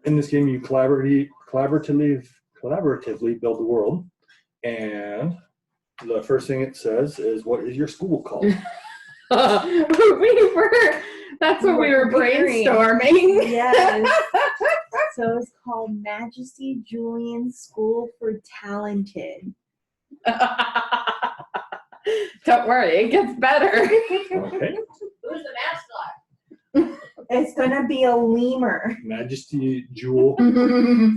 in this game, you collaboratively build the world. And the first thing it says is, what is your school called? That's what we were brainstorming. Yes. So it's called Majesty Julian School for Talented. Don't worry, it gets better. Okay. Who's the mascot? It's gonna be a lemur. Majesty Jewel.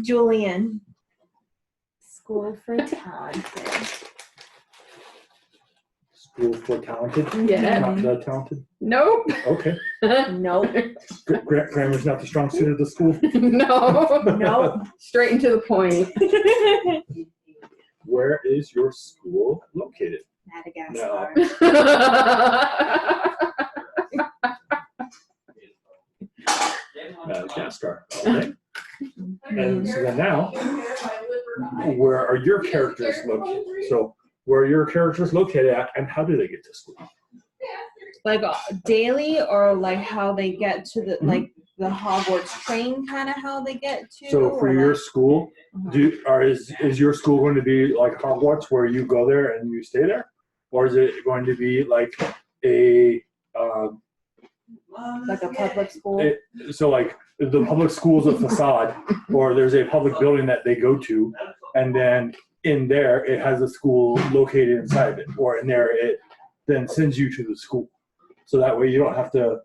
Julian School for Talented. School for Talented? Yeah. Not the talented? Nope. Okay. Nope. Grammar's not the strong suit of the school? No. Nope. Straight and to the point. Where is your school located? Madagascar. Madagascar. Okay. And so then now, where are your characters located? So, where are your characters located at, and how do they get to school? Like daily, or like how they get to the the Hogwarts train, kind of how they get to. So for your school, is your school going to be like Hogwarts, where you go there and you stay there, or is it going to be like a public school? So like the public school's a facade, or there's a public building that they go to, and then in there it has a school located inside of it, or in there it then sends you to the school. So that way you don't have to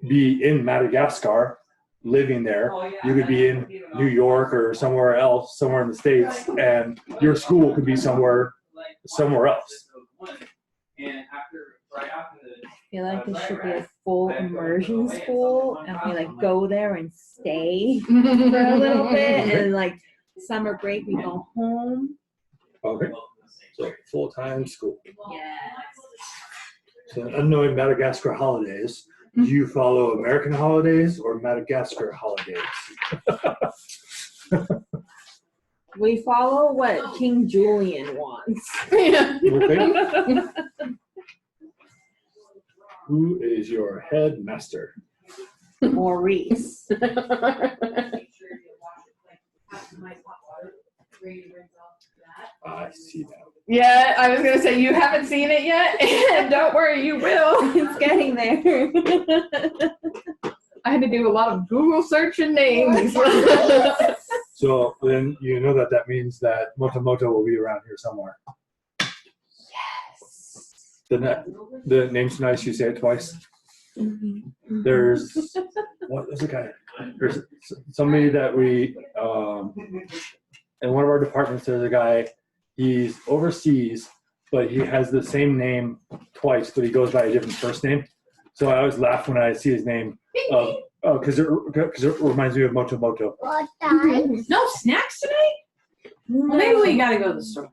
be in Madagascar living there. You could be in New York or somewhere else, somewhere in the States, and your school could be somewhere else. I feel like this should be a full immersion school, and we like go there and stay for a little bit, and like summer break we go home. Okay. So full-time school. Yes. So unknowing Madagascar holidays, do you follow American holidays or Madagascar holidays? We follow what King Julian wants. Okay. Who is your headmaster? Maurice. I see that. Yeah, I was gonna say you haven't seen it yet, and don't worry, you will. It's getting there. I had to do a lot of Google searching names. So then you know that means that Moto Moto will be around here somewhere. Yes. The name's nice. You say it twice. There's what is the guy? There's somebody that we in one of our departments. There's a guy. He's overseas, but he has the same name twice, but he goes by a different first name. So I always laugh when I see his name, because it reminds me of Moto Moto. No snacks today? Well, maybe we gotta go to the store.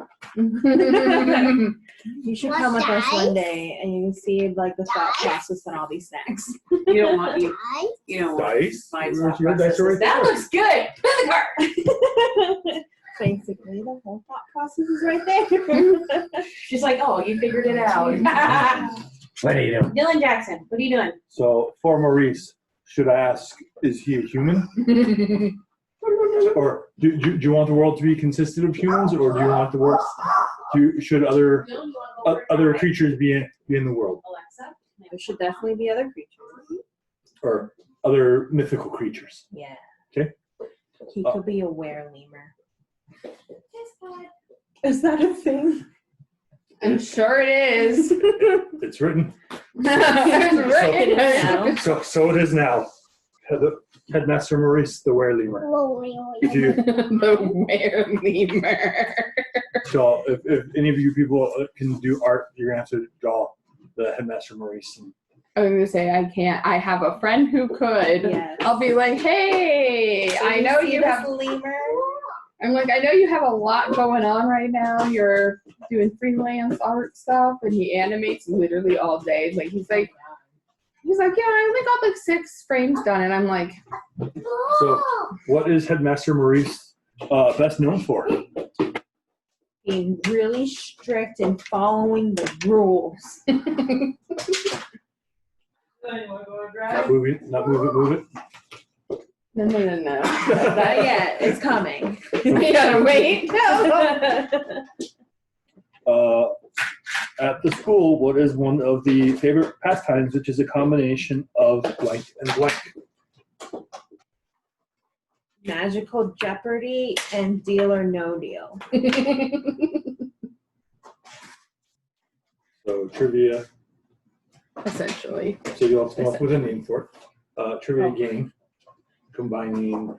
You should come with us one day, and you can see like the thought process and all these snacks. You don't want you don't want Dice? my Where's thought your dice process. right That there? looks good. Put it in the cart. Basically, the whole thought process is right there. She's like, oh, you figured it out. What are you doing? Dylan Jackson, what are you doing? So for Maurice, should I ask, is he a human? Or do you want the world to be consistent of humans, or do you want the world? Should other creatures be in the world, Alexa? There should definitely be other creatures. or other mythical creatures? Yeah. Okay. He could be a were-lemur. Is that a thing? I'm sure it is. It's written. It's written. So it is now. Headmaster Maurice, the were-lemur. The were-lemur. So if any of you people can do art, you're gonna have to draw the Headmaster Maurice. I was gonna say I can't. I have a friend who could. Yes. I'll be like, hey, So I know see you this have. lemur. I'm like, I know you have a lot going on right now. You're doing freelance art stuff, and he animates literally all day. Like he's like, yeah, I only got like 6 frames done, and I'm like, So what is Headmaster Maurice best known for? Being really strict and following the rules. Not move it. No. Not yet. It's coming. We gotta wait. At the school, what is one of the favorite pastimes, which is a combination of blank and blank? Magical Jeopardy and Deal or No Deal. So trivia. Essentially. So you'll have to come up with a name for it. Trivia game combining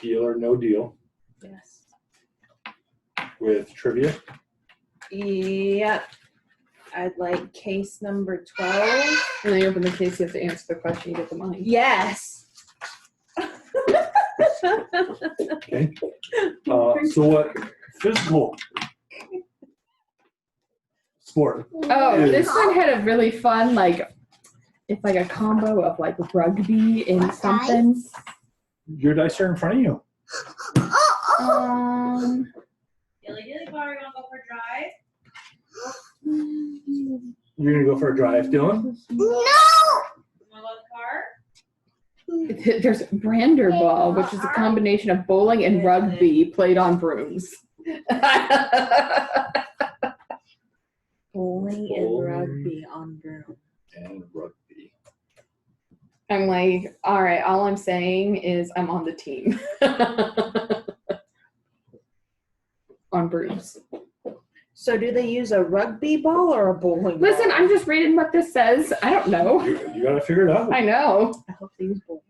Deal or No Deal Yes. with trivia. Yep. I'd like case number 12. And then you open the case, you have to answer the question, you get the money. Yes. Okay. So what physical sport? Oh, is- this one had a really fun, like, it's like a combo of like rugby and something. Your dice are in front of you. Dilly dilly bar, you wanna go for a drive? You're gonna go for a drive, Dylan? You wanna go to the car? There's Brander ball, which is a combination of bowling and rugby played on brooms. Bowling and rugby on Broom. And rugby. I'm like, all right, all I'm saying is I'm on the team. On brooms. So do they use a rugby ball or a bowling Listen, ball? I'm just reading what this says. I don't know. You gotta figure it out. I know. I hope they use bowling.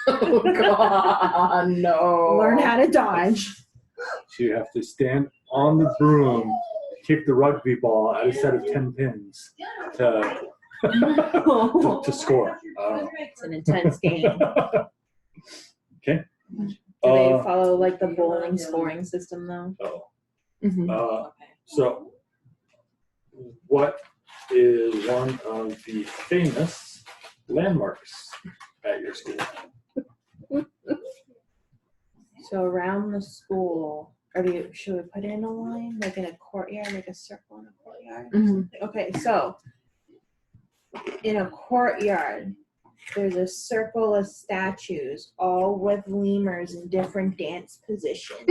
Oh, God, no. Learn how to dodge. So you have to stand on the broom, kick the rugby ball at a set of 10 pins to score. It's an intense game. Okay. Do they follow like the bowling scoring system though? Mhm. So, what is one of the famous landmarks at your school? So around the school, should we put it in a line, like in a courtyard, like a circle in a courtyard? Mhm. Okay, so in a courtyard, there's a circle of statues, all with lemurs in different dance positions.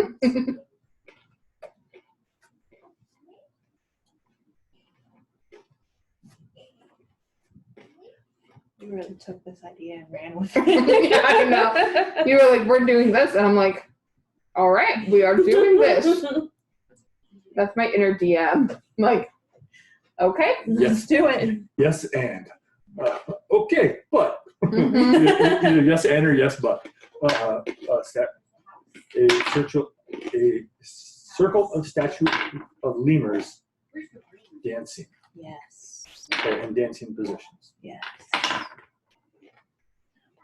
You really took this idea and ran with it. Yeah, I know. You were like, we're doing this. And I'm like, all right, we are doing this. That's my inner DM. I'm like, okay. Let's do it. Yes, and. Okay, but. Mhm. Either yes and or yes, but. A circle of statue of lemurs dancing. Yes. Okay, in dancing positions. Yes.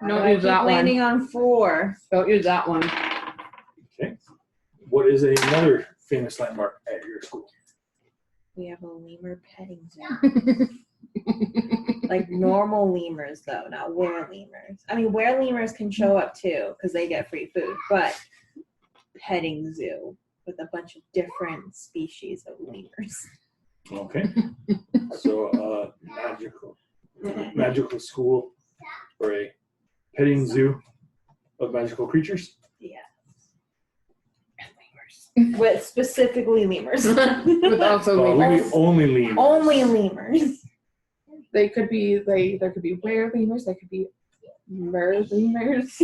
Don't I use keep that one. landing on 4. Don't use that one. Okay. What is another famous landmark at your school? We have a lemur petting zoo. Like normal lemurs though, not were lemurs. I mean, were lemurs can show up too because they get free food, but petting zoo with a bunch of different species of lemurs. Okay. So, magical school or a petting zoo of magical creatures? Yeah. With specifically lemurs. With also lemurs. Only lemurs. Only lemurs. They could be there could be were lemurs, there could be mer lemurs.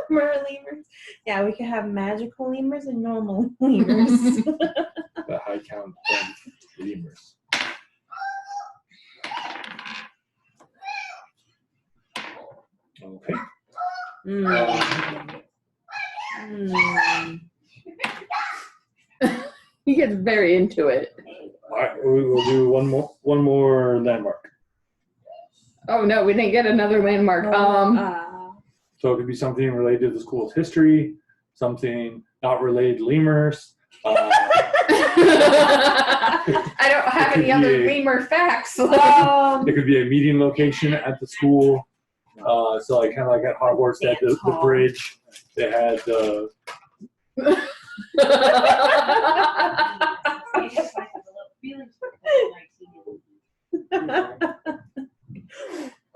Mer lemurs. Yeah, we could have magical lemurs and normal lemurs. The high count of lemurs. Okay. He gets very into it. All right, we will do one more landmark. Oh no, we didn't get another landmark. So it could be something related to the school's history, something not related to lemurs. I don't have It could any other be a- lemur facts. It could be a meeting location at the school. So like kind of like at Hogwarts, they had the bridge. They had the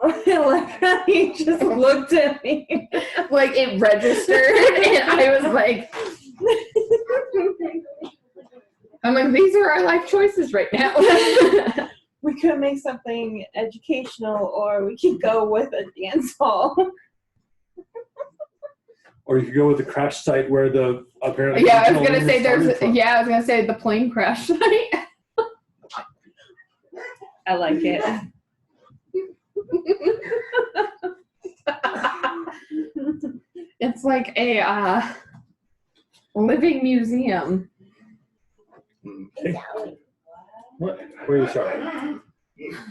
Like how he just looked at me. Like it registered, and I was like, I'm like, these are our life choices right now. We could make something educational, or we could go with a dance hall. Or you could go with the crash site where the apparently. Yeah, I was original gonna say started there's. from. Yeah, I was gonna say the plane crash site. I like it. It's like a living museum. Okay. What? Where are you sorry?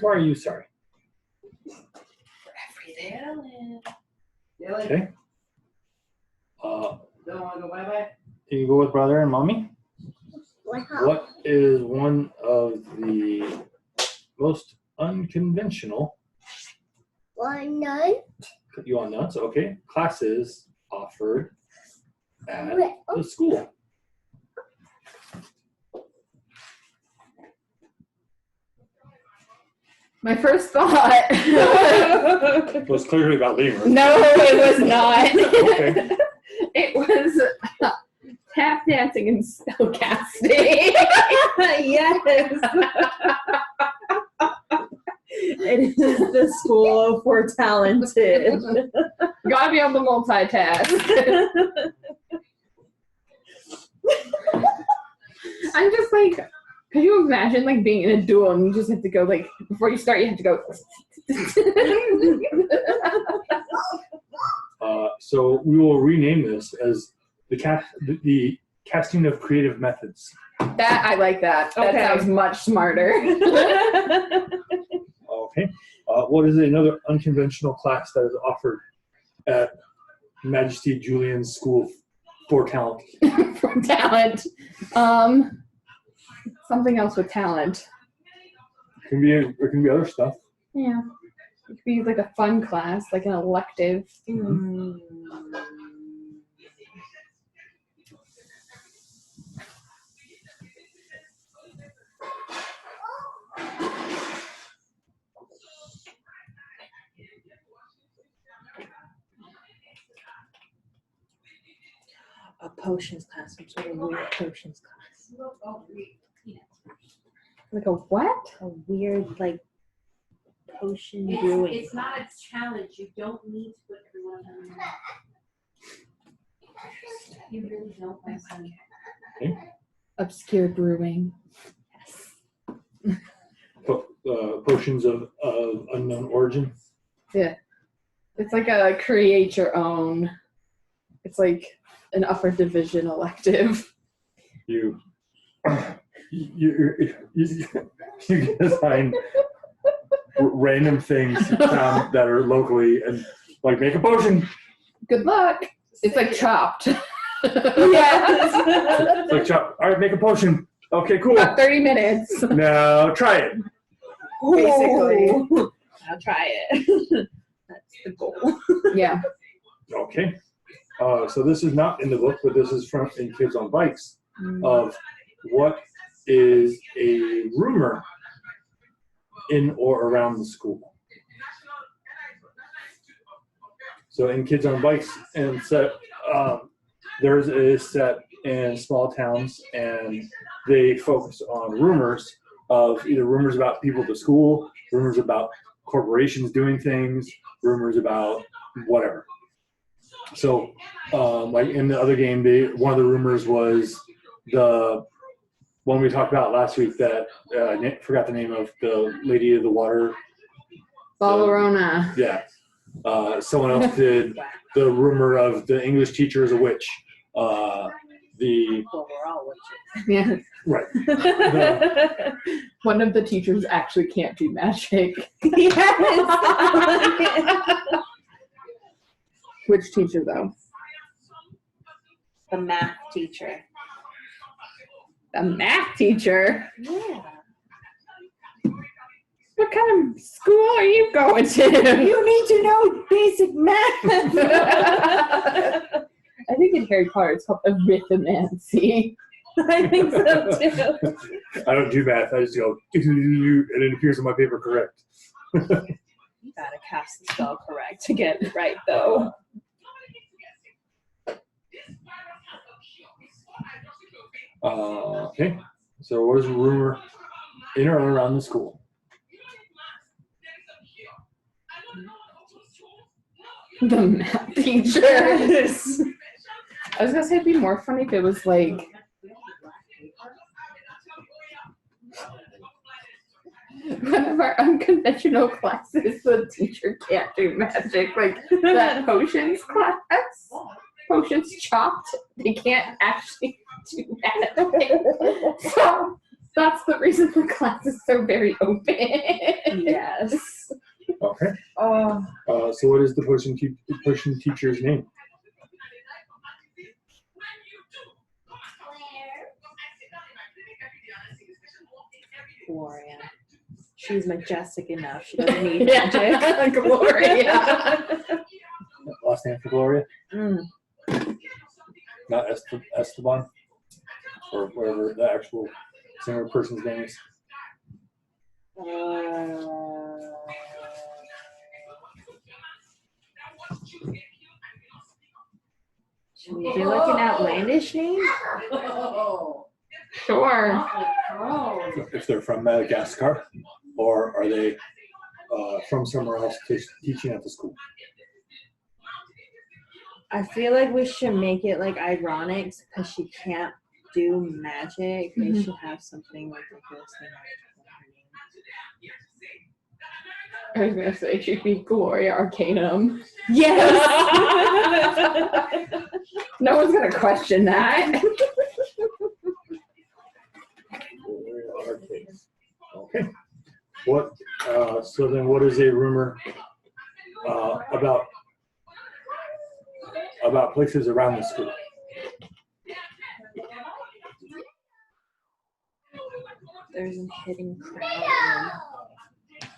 Why are you sorry? Okay. You go with brother and mommy. What is one of the most unconventional? You want nuts? Okay. Classes offered at the school. My first thought. It was clearly about lemurs. No, it was not. Okay. It was tap dancing and spellcasting. Yes. It is the school for talented. Gotta be able to multitask. I'm just like, could you imagine like being in a duel and you just have to go like before you start you have to go. So we will rename this as the casting of creative methods. That I like that. That Okay. sounds much smarter. Okay. What is another unconventional class that is offered at Majesty Julian's School for Talent? For talent. Something else with talent. It can be other stuff. Yeah. It could be like a fun class, like an elective. A potions class, some sort of weird potions class. Like a what? A weird, like, potion brewing. It's not a challenge. You don't need to put everyone on your map. You really don't, my son. Obscure brewing. Potions of unknown origin. Yeah. It's like a create your own. It's like an upper division elective. You design random things that are locally and like make a potion. Good luck. It's like Chopped. Yes. It's like chop. All right, make a potion. Okay, cool. About 30 minutes. Now try it. Basically. I'll try it. That's the goal. Yeah. Okay. So this is not in the book, but this is from in Kids on Bikes of what is a rumor in or around the school. So in Kids on Bikes and set, there's a set in small towns, and they focus on rumors of either rumors about people at the school, rumors about corporations doing things, rumors about whatever. So, like in the other game, one of the rumors was the one we talked about last week that I forgot the name of the lady of the water. Ballerona. Yeah. Someone else did the rumor of the English teacher is a witch. Well, we're all witches. Yeah. Right. One of the teachers actually can't do magic. Yes. Which teacher, though? The math teacher. A math teacher? Yeah. What kind of school are you going to? You need to know basic math. I think in Harry Potter it's called arithmancy. I think so too. I don't do math. I just go, and it appears on my paper correct. Gotta cast the spell correct to get it right, though. Okay. So what is a rumor in or around the school? The math teacher. I was gonna say it'd be more funny if it was like one of our unconventional classes, the teacher can't do magic, like that potions class. Potions chopped. They can't actually do that. So that's the reason the class is so very open. Yes. Okay. Oh. So what is the potion teacher's name? Gloria. She's majestic enough. She doesn't need Yeah. magic. Gloria. Last name for Gloria? Mm. Not Esteban? Or whatever the actual singer person's name is. Should we do like an outlandish name? Sure. If they're from Madagascar, or are they from somewhere else teaching at the school? I feel like we should make it like ironic because she can't do magic. They should have something like this. I was gonna say she'd be Gloria Arcanum. Yes. No one's gonna question that. Okay. What? So then, what is a rumor about places around the school? There's a hidden crown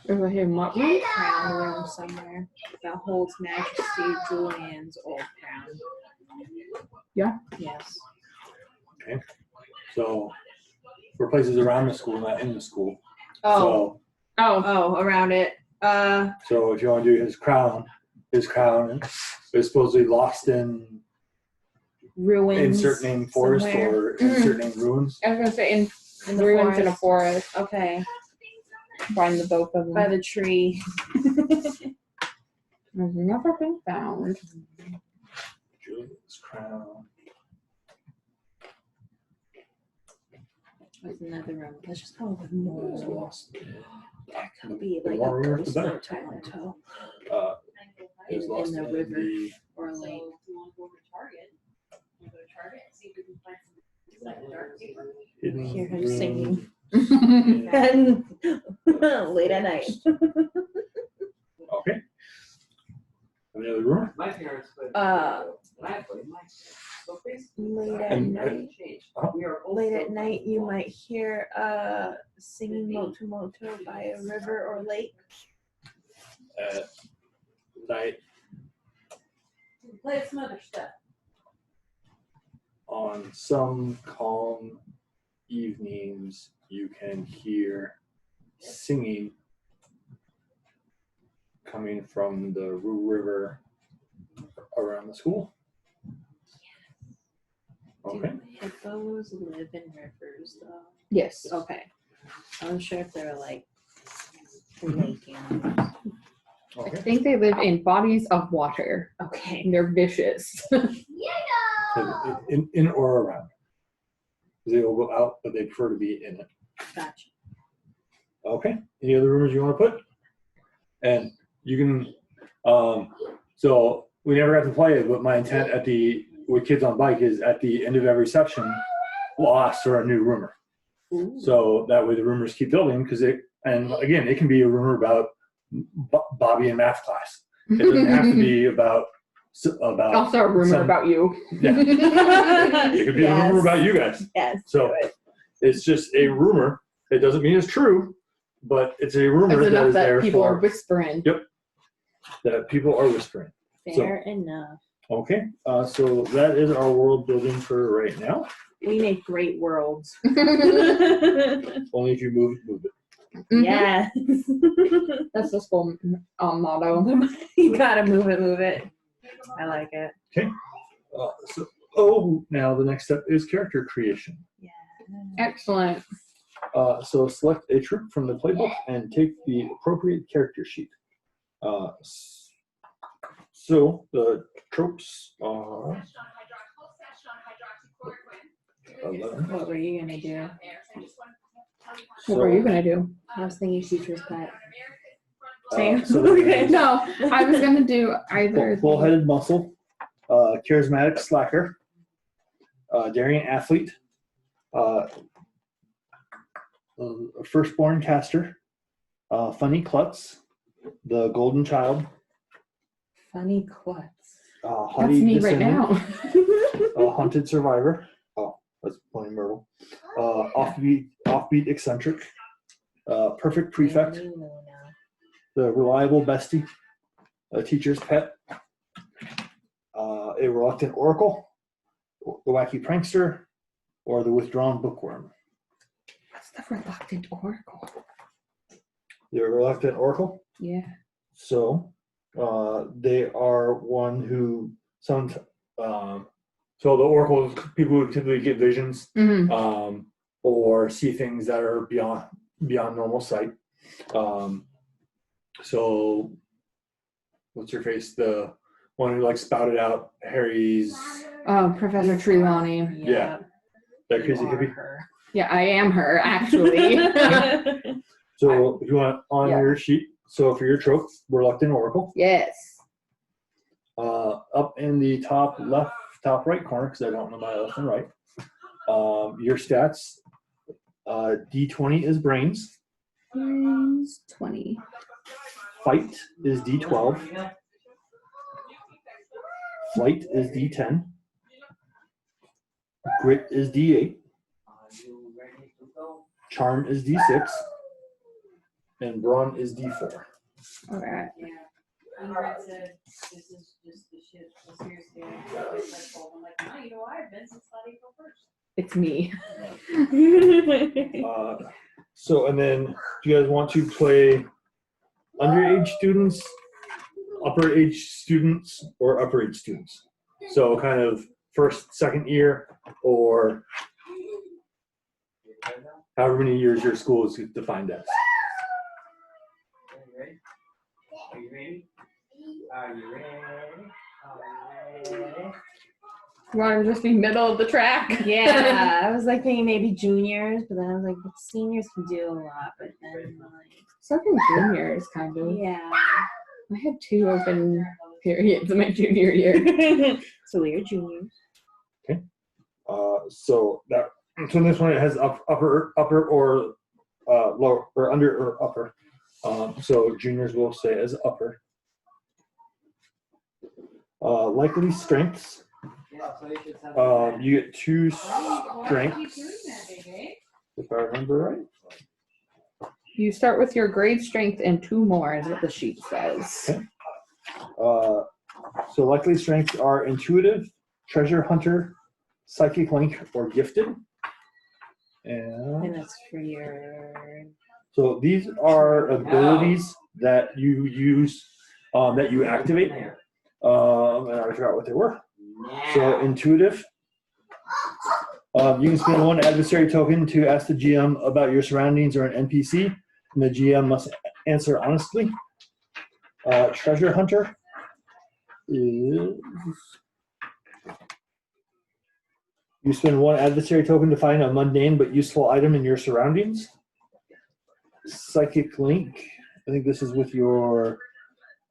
There's a hidden what room? room somewhere that holds Majesty Julian's old crown. Yeah. Yes. Okay. So, for places around the school, not in the school. Oh. Oh. Oh, around it. So if you want to do his crown is supposedly lost in Ruins. certain forest somewhere. or in certain ruins. I was gonna say in the ruins in a forest. Okay. Find the both of them. By the tree. Has never been found. Julian's crown. There's another room. Let's just go with It's more. lost. That could be The like more a rumors, ghost the better. Moto It's lost in the in river the or a lake. hidden Hear him room. singing. in- And late at night. Okay. Any other rumor? My parents played. Uh, when I played, my so basically, Late at And- night. we are Late also- at night, you might hear singing Moto Moto by a river or lake. At night Play some other stuff. on some calm evenings, you can hear singing coming from the river around the school. Okay. Do hippos live in rivers though? Yes. Okay. I'm sure if they're like lake animals. I Okay. think they live in bodies of water. Okay. And they're vicious. In or around. They will go out, but they prefer to be in it. Gotcha. Okay. Any other rumors you want to put? And you can. So we never got to play it, but my intent with Kids on Bike is at the end of every section, we'll ask for a new rumor. Ooh. So that way the rumors keep building and again, it can be a rumor about Bobby in math class. It doesn't have to be about Also a rumor some- about you. Yeah. It could be a rumor about you guys. Yes. So do it. it's just a rumor. It doesn't mean it's true, but it's a rumor That's that enough is there that people are for whispering. that people are whispering. Fair enough. Okay, so that is our world building for right now. We make great worlds. Only if you move it. Mhm. Yes. That's the school motto. You gotta move it. I like it. Now the next step is character creation. Yeah. Excellent. So select a troop from the playbook and take the appropriate character sheet. So the tropes are 11. What were you gonna do? What were you gonna do? I was thinking teacher's pet. So there's No, I was gonna do either. bullheaded muscle, charismatic slacker, daring athlete, firstborn caster, funny klutz, the golden child, Funny klutz. That's haughty me right descendant, now. haunted survivor. Oh, that's Pony Myrtle. Offbeat eccentric, perfect prefect, You know now. the reliable bestie, a teacher's pet, a reluctant oracle, the wacky prankster, or the withdrawn bookworm. What's the reluctant oracle? The reluctant oracle. Yeah. So they are one who so the oracle is people who typically get visions Mm-hmm. or see things that are beyond normal sight. So what's your face? The one who like spouted out Harry's Oh, Professor Trelawney. Yeah. that crazy You are hippie. her. Yeah, I am her actually. So if you want on Yeah. your sheet, so for your trope, reluctant oracle, Yes. up in the top left, top right corner, because I don't know my left and right, your stats, D20 is brains, 20. fight is D12, flight is D10, grit is D8, charm is D6, and brawn is D4. All right. Conrad said, this is just the shit, the serious thing. I'm like, no, you know what? I've been since that April 1st. It's me. So, and then do you guys want to play underage students, upper age students, or upper age students? So kind of first, second year, or however many years your school is defined as. Are you ready? Are you ready? Are you ready? You want to just be middle of the track? Yeah, I was like thinking maybe juniors, but then I was like, but seniors can do a lot, but then like, Second juniors, kind of. yeah. I had 2 open periods in my junior year. So we're juniors. So in this one it has upper or lower or under or upper. So juniors will say as upper. Likely strengths. Yeah, so you should have You get 2 Keep strengths, doing that, baby. if I remember right. You start with your grade strength and 2 more is what the sheet says. Okay. So likely strengths are intuitive, treasure hunter, psychic link, or gifted. And And that's for your so these are abilities that you use, that you activate. And I forgot what they were. So intuitive. You can spend 1 adversary token to ask the GM about your surroundings or an NPC, and the GM must answer honestly. Treasure hunter is you spend 1 adversary token to find a mundane but useful item in your surroundings. Psychic link. I think this is with your.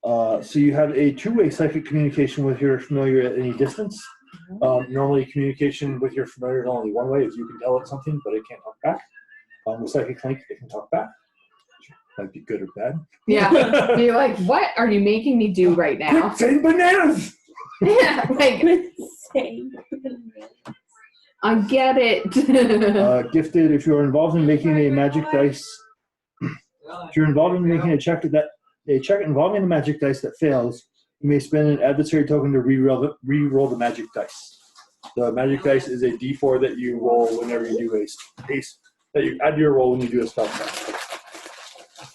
So you have a 2-way psychic communication with your familiar at any distance. Normally, communication with your familiar is only one way. If you can tell it something, but it can't talk back. With psychic link, it can talk back. Might be good or bad. Yeah. You're like, what are you making me do right now? Quit saying bananas. Yeah, like, I get it. Gifted. If you're involved in making a magic dice, if you're involved in making a check involving a magic dice that fails, you may spend an adversary token to re-roll the magic dice. The magic dice is a D4 that you roll whenever you do a that you add to your roll when you do a spell check.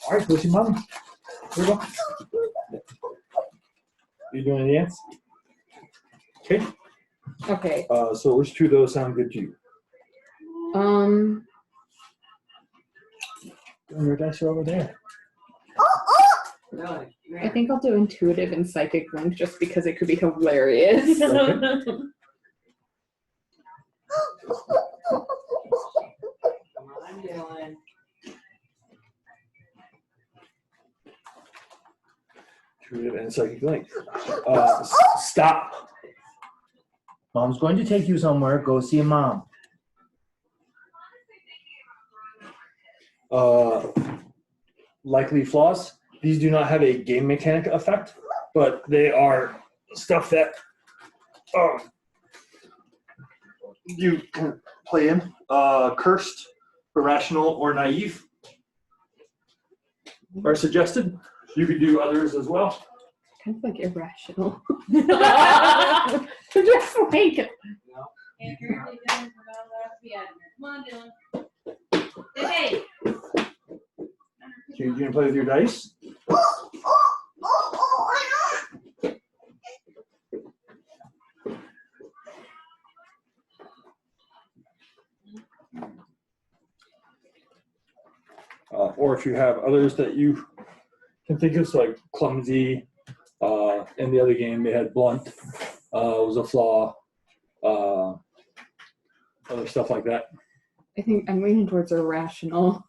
All right, go see mom. Here we go. You doing a dance? Okay. Okay. So which two of those sound good to you? Your dice are over there. No, I think I'll do intuitive and psychic link just because it could be hilarious. Okay. come on, Dylan. Intuitive and psychic link. Stop. Mom's going to take you somewhere. Go see mom. Likely flaws. These do not have a game mechanic effect, but they are stuff that you can play in. Cursed, irrational, or naive are suggested. You could do others as well. Kind of like irrational. Just like No. Hey, apparently Dylan's not allowed to be out here. Come on, Dylan. Hey! So you gonna play with your dice? Or if you have others that you can think of, so like clumsy. In the other game, they had blunt. Was a flaw. Other stuff like that. I think I'm leaning towards irrational.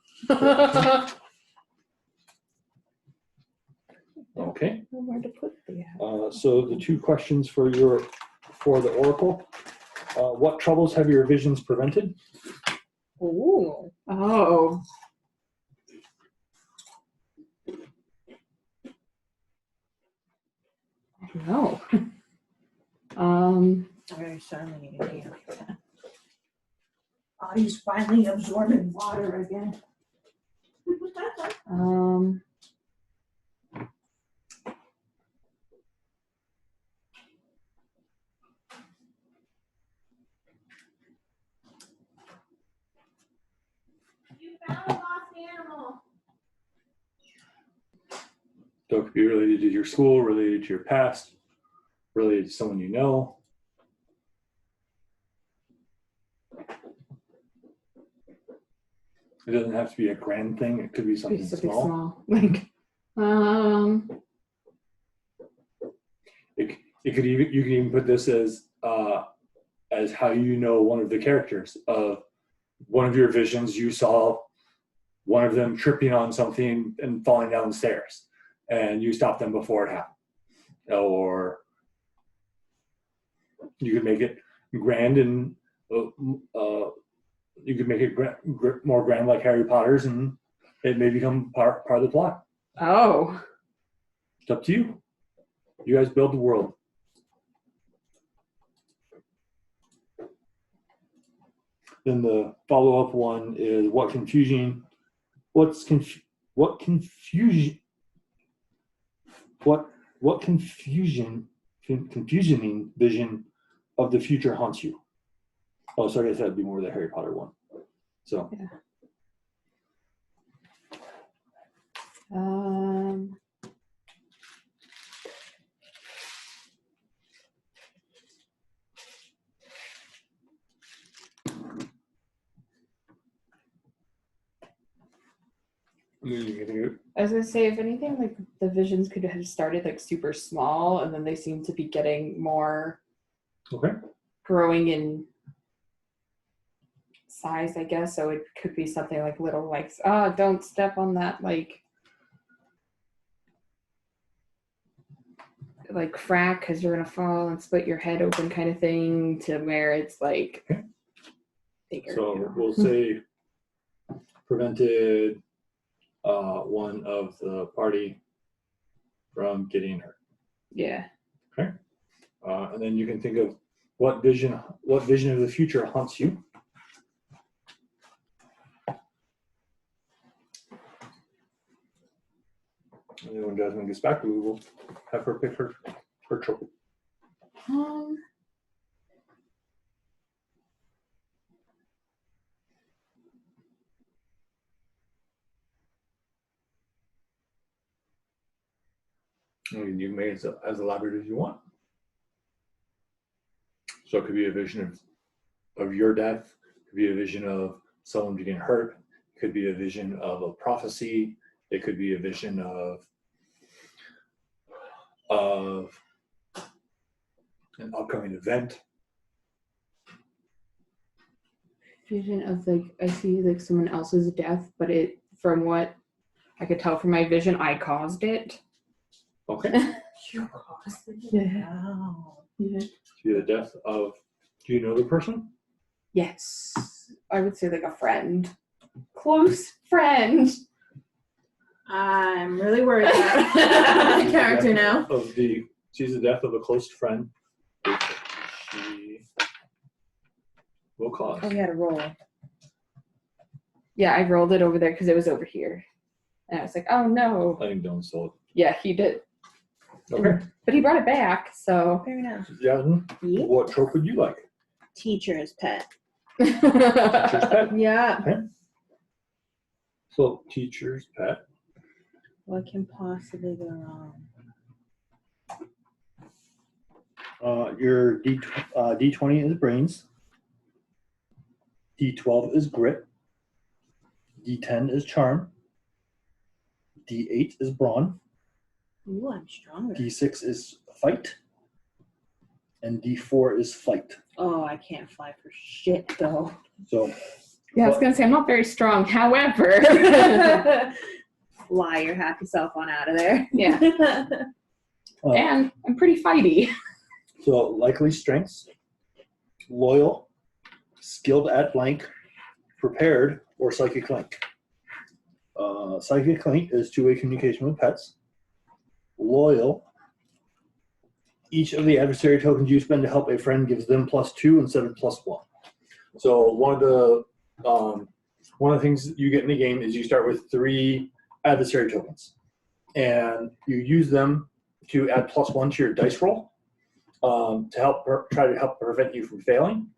Okay. Where to put the So the two questions for the oracle. What troubles have your visions prevented? Ooh. Oh. I don't know. Very certainly need to do. Body's finally absorbing water again. You found a lost animal. So it could be related to your school, related to your past, related to someone you know. It doesn't have to be a grand thing. It could be something small. Like, It could even, you could even put this as how you know one of the characters of one of your visions. You saw one of them tripping on something and falling down the stairs, and you stopped them before it happened. Or you could make it grand and you could make it more grand like Harry Potter's, and it may become part of the plot. oh. It's up to you. You guys build the world. Then the follow-up one is what confusioning vision of the future haunts you. Oh, so I guess that'd be more the Harry Potter one. So Yeah. I was gonna say, if anything, like the visions could have started like super small, and then they seem to be getting more okay. growing in size, I guess. So it could be something like little, like, don't step on that, like frack, because you're gonna fall and split your head open, kind of thing, to where it's like bigger. So we'll say prevented one of the party from getting hurt. Yeah. Okay. And then you can think of what vision of the future haunts you. And then when Jasmine gets back, we will have her pick her trouble. I mean, you can make it as elaborate as you want. So it could be a vision of your death. It could be a vision of someone getting hurt. It could be a vision of a prophecy. It could be a vision of an upcoming event. Vision of like I see like someone else's death, but it from what I could tell from my vision, I caused it. Okay. You caused it? Yeah. Wow. Yeah. See the death of. Do you know the person? Yes, I would say like a friend, close friend. I'm really worried about the character now. She's the death of a close friend. Which she will cause. Oh, we had a roll. Yeah, I rolled it over there because it was over here, and I was like, oh no. I think Dylan stole it. Yeah, he did, Okay. but he brought it back. So. Fair enough. Jasmine, Yep. what trope would you like? Teacher's pet. Teacher's pet? Yeah. So, teacher's pet. What can possibly go wrong? Your D20 is brains. D12 is grit. D10 is charm. D8 is brawn. Ooh, I'm stronger. D6 is fight. And D4 is flight. Oh, I can't fly for shit though. So Yeah, I was gonna say I'm not very strong. However, Fly your happy self on out of there. yeah, and I'm pretty fighty. So likely strengths, loyal, skilled at blank, prepared, or psychic link. Psychic link is two-way communication with pets. Loyal, each of the adversary tokens you spend to help a friend gives them +2 instead of +1. So one of the things you get in the game is you start with 3 adversary tokens, and you use them to add +1 to your dice roll to help try to help prevent you from failing,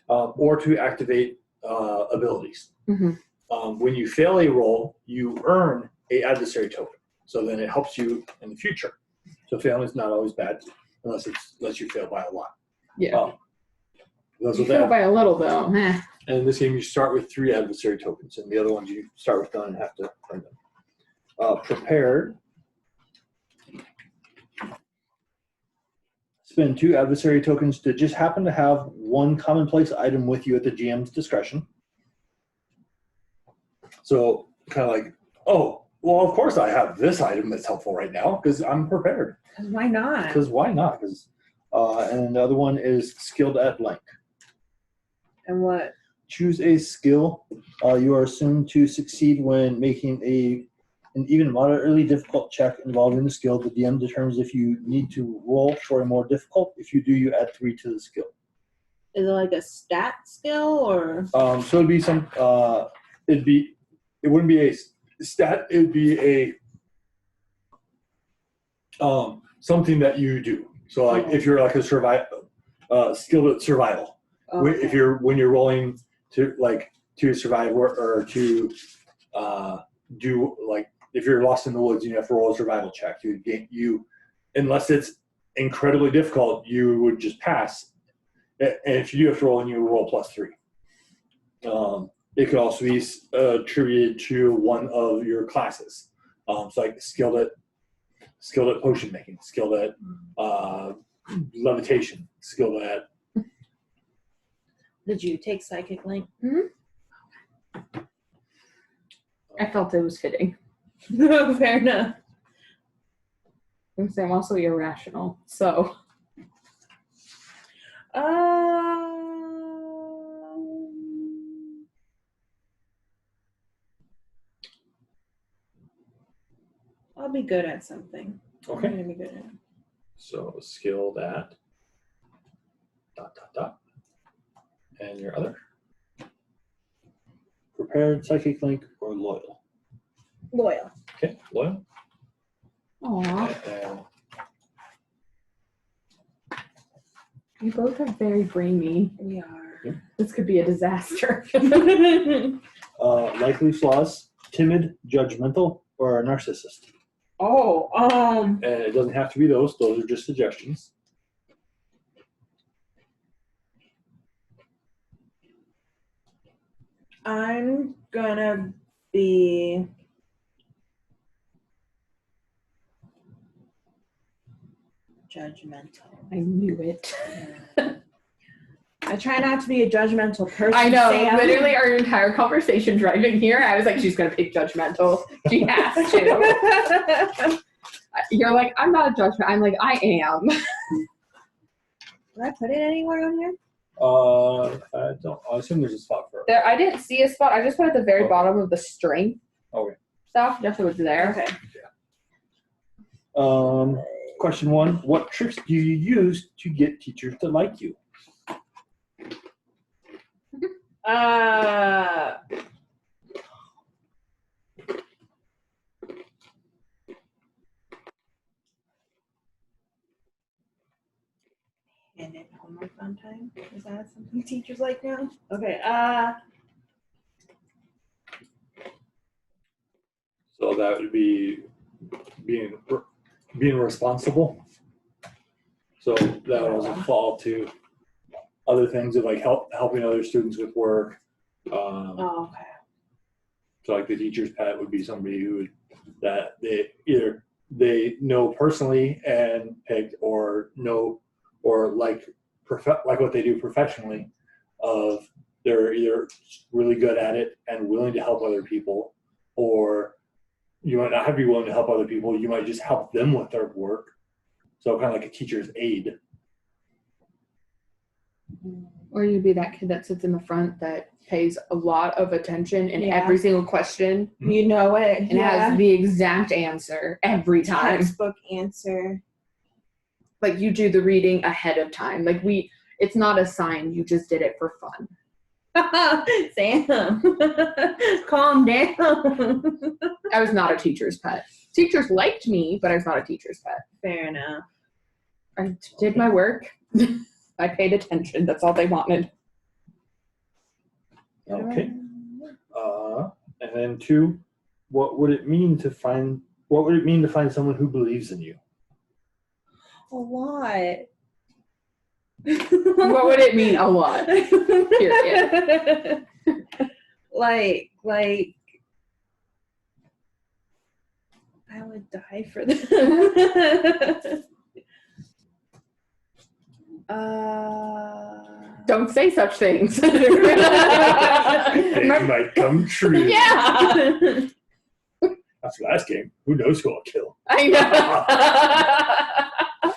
or to activate abilities. Mm-hmm. When you fail a roll, you earn a adversary token. So then it helps you in the future. So failing is not always bad unless you fail by a lot. Yeah, That's you what that. fail by a little though. And in this game, you start with 3 adversary tokens, and the other ones you start with none and have to earn them. Prepared. Spend 2 adversary tokens to just happen to have one commonplace item with you at the GM's discretion. So kind of like, oh, well, of course I have this item that's helpful right now because I'm prepared. Why not? Because why not? Because and the other one is skilled at blank. And what? Choose a skill. You are assumed to succeed when making an even moderately difficult check involving the skill. The DM determines if you need to roll for a more difficult. If you do, you add 3 to the skill. Is it like a stat skill or? So it'd be some. It wouldn't be a stat. It'd be a something that you do. So like if you're like a skilled at survival. Oh, If when you're rolling to survive or to do like if you're lost in the woods and you have to roll a survival check, you unless it's incredibly difficult, you would just pass. And if you do have to roll, you roll +3. It could also be attributed to one of your classes. So like skilled at potion making, skilled at levitation, skilled at. Did you take psychic link? I felt it was fitting. Fair enough. I'm saying I'm also irrational, so. I'll be good at something. Okay. I'm gonna be good at it. So skilled at ... And your other? Prepared, psychic link, or loyal. Loyal. Okay, loyal. Aww. And You both are very brainy. We are. This could be a disaster. Likely flaws, timid, judgmental, or a narcissist. Oh, And it doesn't have to be those. Those are just suggestions. I'm gonna be judgmental. I knew it. I try not to be a judgmental person. I know. Sam. Literally, our entire conversation driving here, I was like, she's gonna pick judgmental. She has to. You're like, I'm not a judgment. I'm like, I am. Did I put it anywhere on here? I don't. I assume there's a spot for it. There, I didn't see a spot. I just put it at the very Okay. bottom of the strength Okay. stuff. Just so it's there. Okay. Question 1: what tricks do you use to get teachers to like you? And it homework on time. Is that something teachers like now? Okay. So that would be being responsible. So that would also fall to other things of like helping other students with work. Oh, okay. So like the teacher's pet would be somebody who that they either they know personally and picked or know or like what they do professionally of they're either really good at it and willing to help other people, or you might not have to be willing to help other people, you might just help them with their work. So kind of like a teacher's aide. Or you'd be that kid that sits in the front that pays a lot of attention in Yeah. every single question You know it. and has the exact answer every time. Textbook answer. Like you do the reading ahead of time. Like it's not assigned. You just did it for fun. Sam, calm down. I was not a teacher's pet. Teachers liked me, but I was not a teacher's pet. Fair enough. I did my work. I paid attention. That's all they wanted. Okay. And then 2, what would it mean to find someone who believes in you? A lot. What would it mean? A lot. Period. like I would die for them. Don't say such things. It might come true. Yeah. That's the last game. Who knows who I'll kill? I know.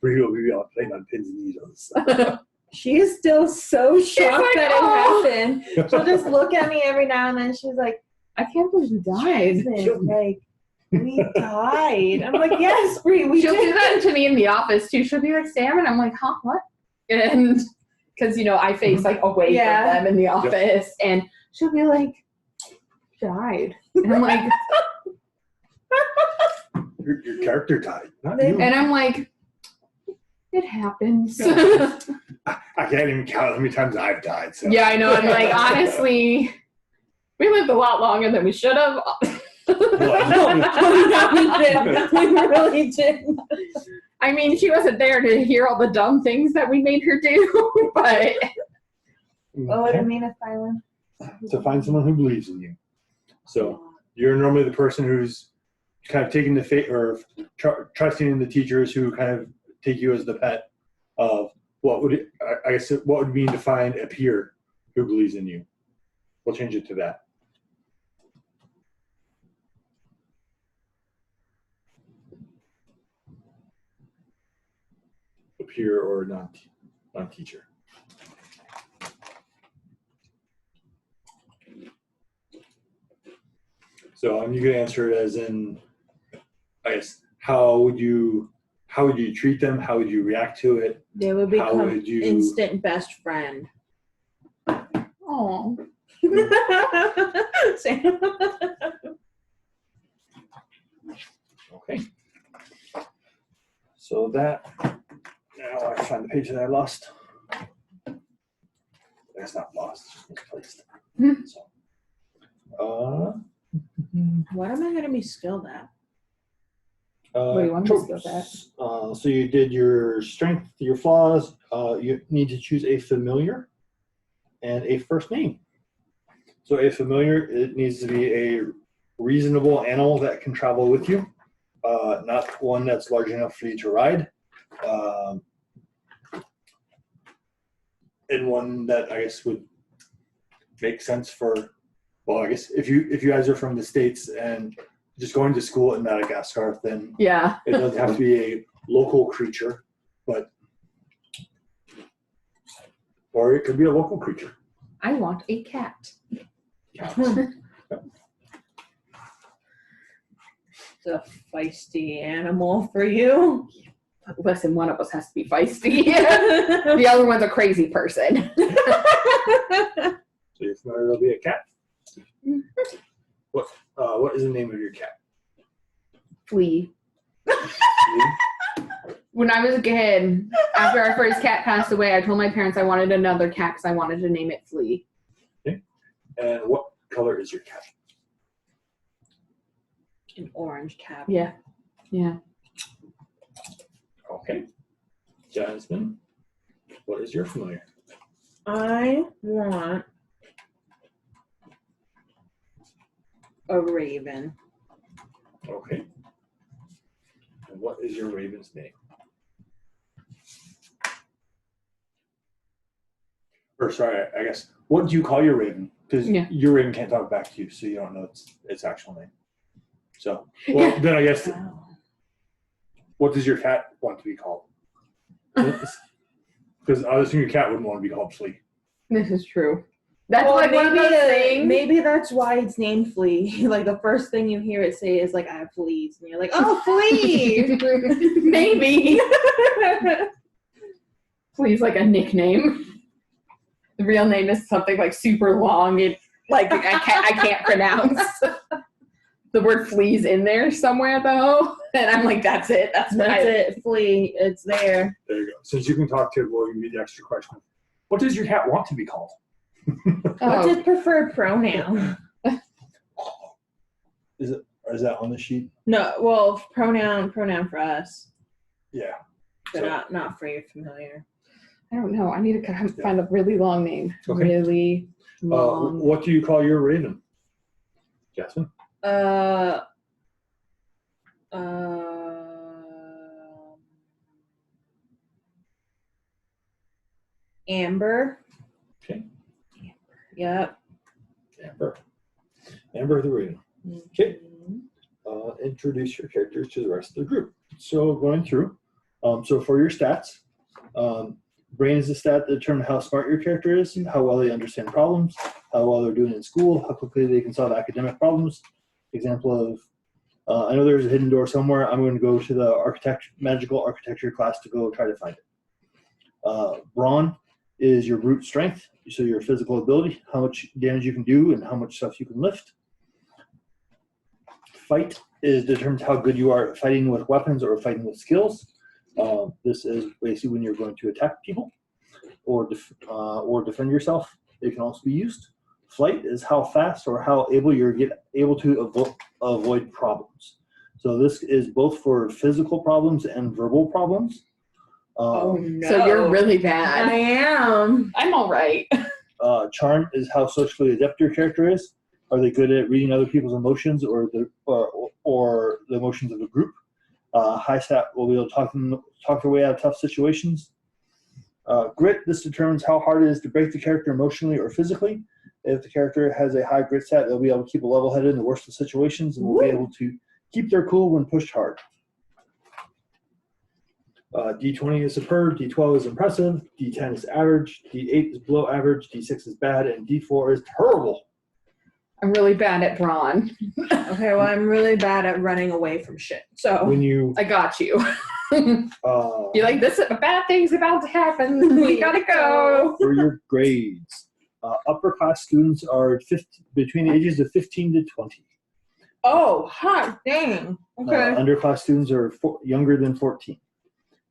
We'll be all playing on pins and needles. She is still so shocked like, that "Oh." it happened. She'll just look at me every now and then. She's like, I can't believe you died. "Jason, like, we died." I'm like, "Yes, Bree, we She'll do did." that to me in the office too. She'll be like, Sam, and I'm like, huh, what? And because I face like away Yeah. from them in the office, and she'll be like, died, and I'm like, Your character died, not They- you. and I'm like, it happens. I can't even count how many times I've died. So. Yeah, I know. I'm like, honestly, we lived a lot longer than we should have. Well, We really did. I mean, she wasn't there to hear all the dumb things that we made her do, but What would it mean if I win? To find someone who believes in you. So you're normally the person who's kind of taking the fate or trusting in the teachers who kind of take you as the pet of what would it mean to find a peer who believes in you. We'll change it to that. A peer or a non-teacher. So you can answer it as in, I guess, how would you treat them? How would you react to it? They would How become would you- instant best friend. oh, Sam. Okay. So that, now I find the page that I lost. That's not lost, it's just misplaced. So, What am I going to be skilled at? What do you want me to skill tropes. So you did your strength, your flaws. You need to choose a familiar and a first name. So a familiar, it needs to be a reasonable animal that can travel with you, not one that's large enough for you to ride, and one that I guess would make sense for. Well, I guess if you guys are from the States and just going to school in Madagascar, then Yeah. it doesn't have to be a local creature, or it could be a local creature. I want a cat. It's a feisty animal for you. Listen, one of us has to be feisty. The other one's a crazy person. So you're familiar there'll be a cat. What is the name of your cat? Flea. When I was a kid, after our first cat passed away, I told my parents I wanted another cat because I wanted to name it Flea. Okay. And what color is your cat? An orange cat. Yeah. Yeah. Okay. Jasmine, what is your familiar? I want a raven. Okay. And what is your raven's name? Or sorry, I guess, what do you call your raven? Because Yeah. your raven can't talk back to you, so you don't know its actual name. So, well, then I guess, what does your cat want to be called? Because I assume your cat wouldn't want to be called Flea. This is true. That's Well, like one of those things. maybe that's why it's named Flea. Like the first thing you hear it say is like, I have fleas. And you're like, oh, Flea! Maybe. Flea's like a nickname. The real name is something like super long. It like I can't pronounce. The word flea's in there somewhere though, and I'm like, that's it. That's it. Flea. It's there. There you go. Since you can talk to it, we'll give you the extra question. What does your cat want to be called? What's its preferred pronoun? Is that on the sheet? No, well, pronoun for us, Yeah. but So- not for your familiar. I don't know. I need to find a really long name. Okay. Really long. What do you call your raven? Jasmine? Amber. Okay. Yep. Amber the raven. Okay. Introduce your characters to the rest of the group. So going through, so for your stats, brain is a stat that determines how smart your character is, how well they understand problems, how well they're doing in school, how quickly they can solve academic problems. Example of, I know there's a hidden door somewhere. I'm going to go to the magical architecture class to go try to find it. Brawn is your brute strength, so your physical ability, how much damage you can do and how much stuff you can lift. Fight determines how good you are at fighting with weapons or fighting with skills. This is basically when you're going to attack people or defend yourself. It can also be used. Flight is how fast or how able you're able to avoid problems. So this is both for physical problems and verbal problems. No. So you're really bad. I am. I'm all right. Charm is how socially adept your character is. Are they good at reading other people's emotions or the emotions of the group? High stat will be able to talk their way out of tough situations. Grit, this determines how hard it is to break the character emotionally or physically. If the character has a high grit stat, they'll be able to keep a level headed in the worst of situations and will be able to keep their cool when pushed hard. D20 is superb, D12 is impressive, D10 is average, D8 is below average, D6 is bad, and D4 is terrible. I'm really bad at brawn. Okay, well, I'm really bad at running away from shit. So When you I got you. You're like, this a bad thing's about to happen. We gotta go. for your grades, upper class students are between the ages of 15 to 20. oh, hot dang. Okay. Underclass students are younger than 14.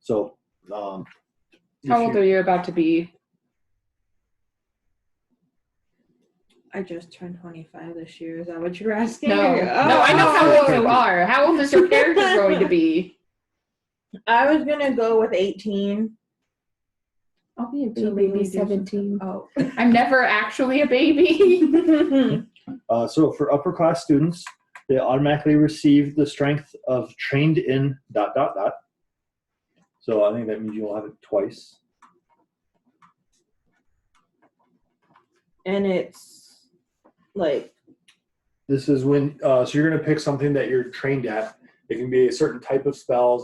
So, How old are you about to be? I just turned 25 this year. Is that what you're asking? No, Oh. no, I know how old you are. How old is your character going to be? I was gonna go with 18. I'll be a So baby, maybe 17. Oh. I'm never actually a baby. So for upper class students, they automatically receive the strength of trained in ... So I think that means you'll have it twice. And it's like, This is when, so you're going to pick something that you're trained at. It can be a certain type of spells.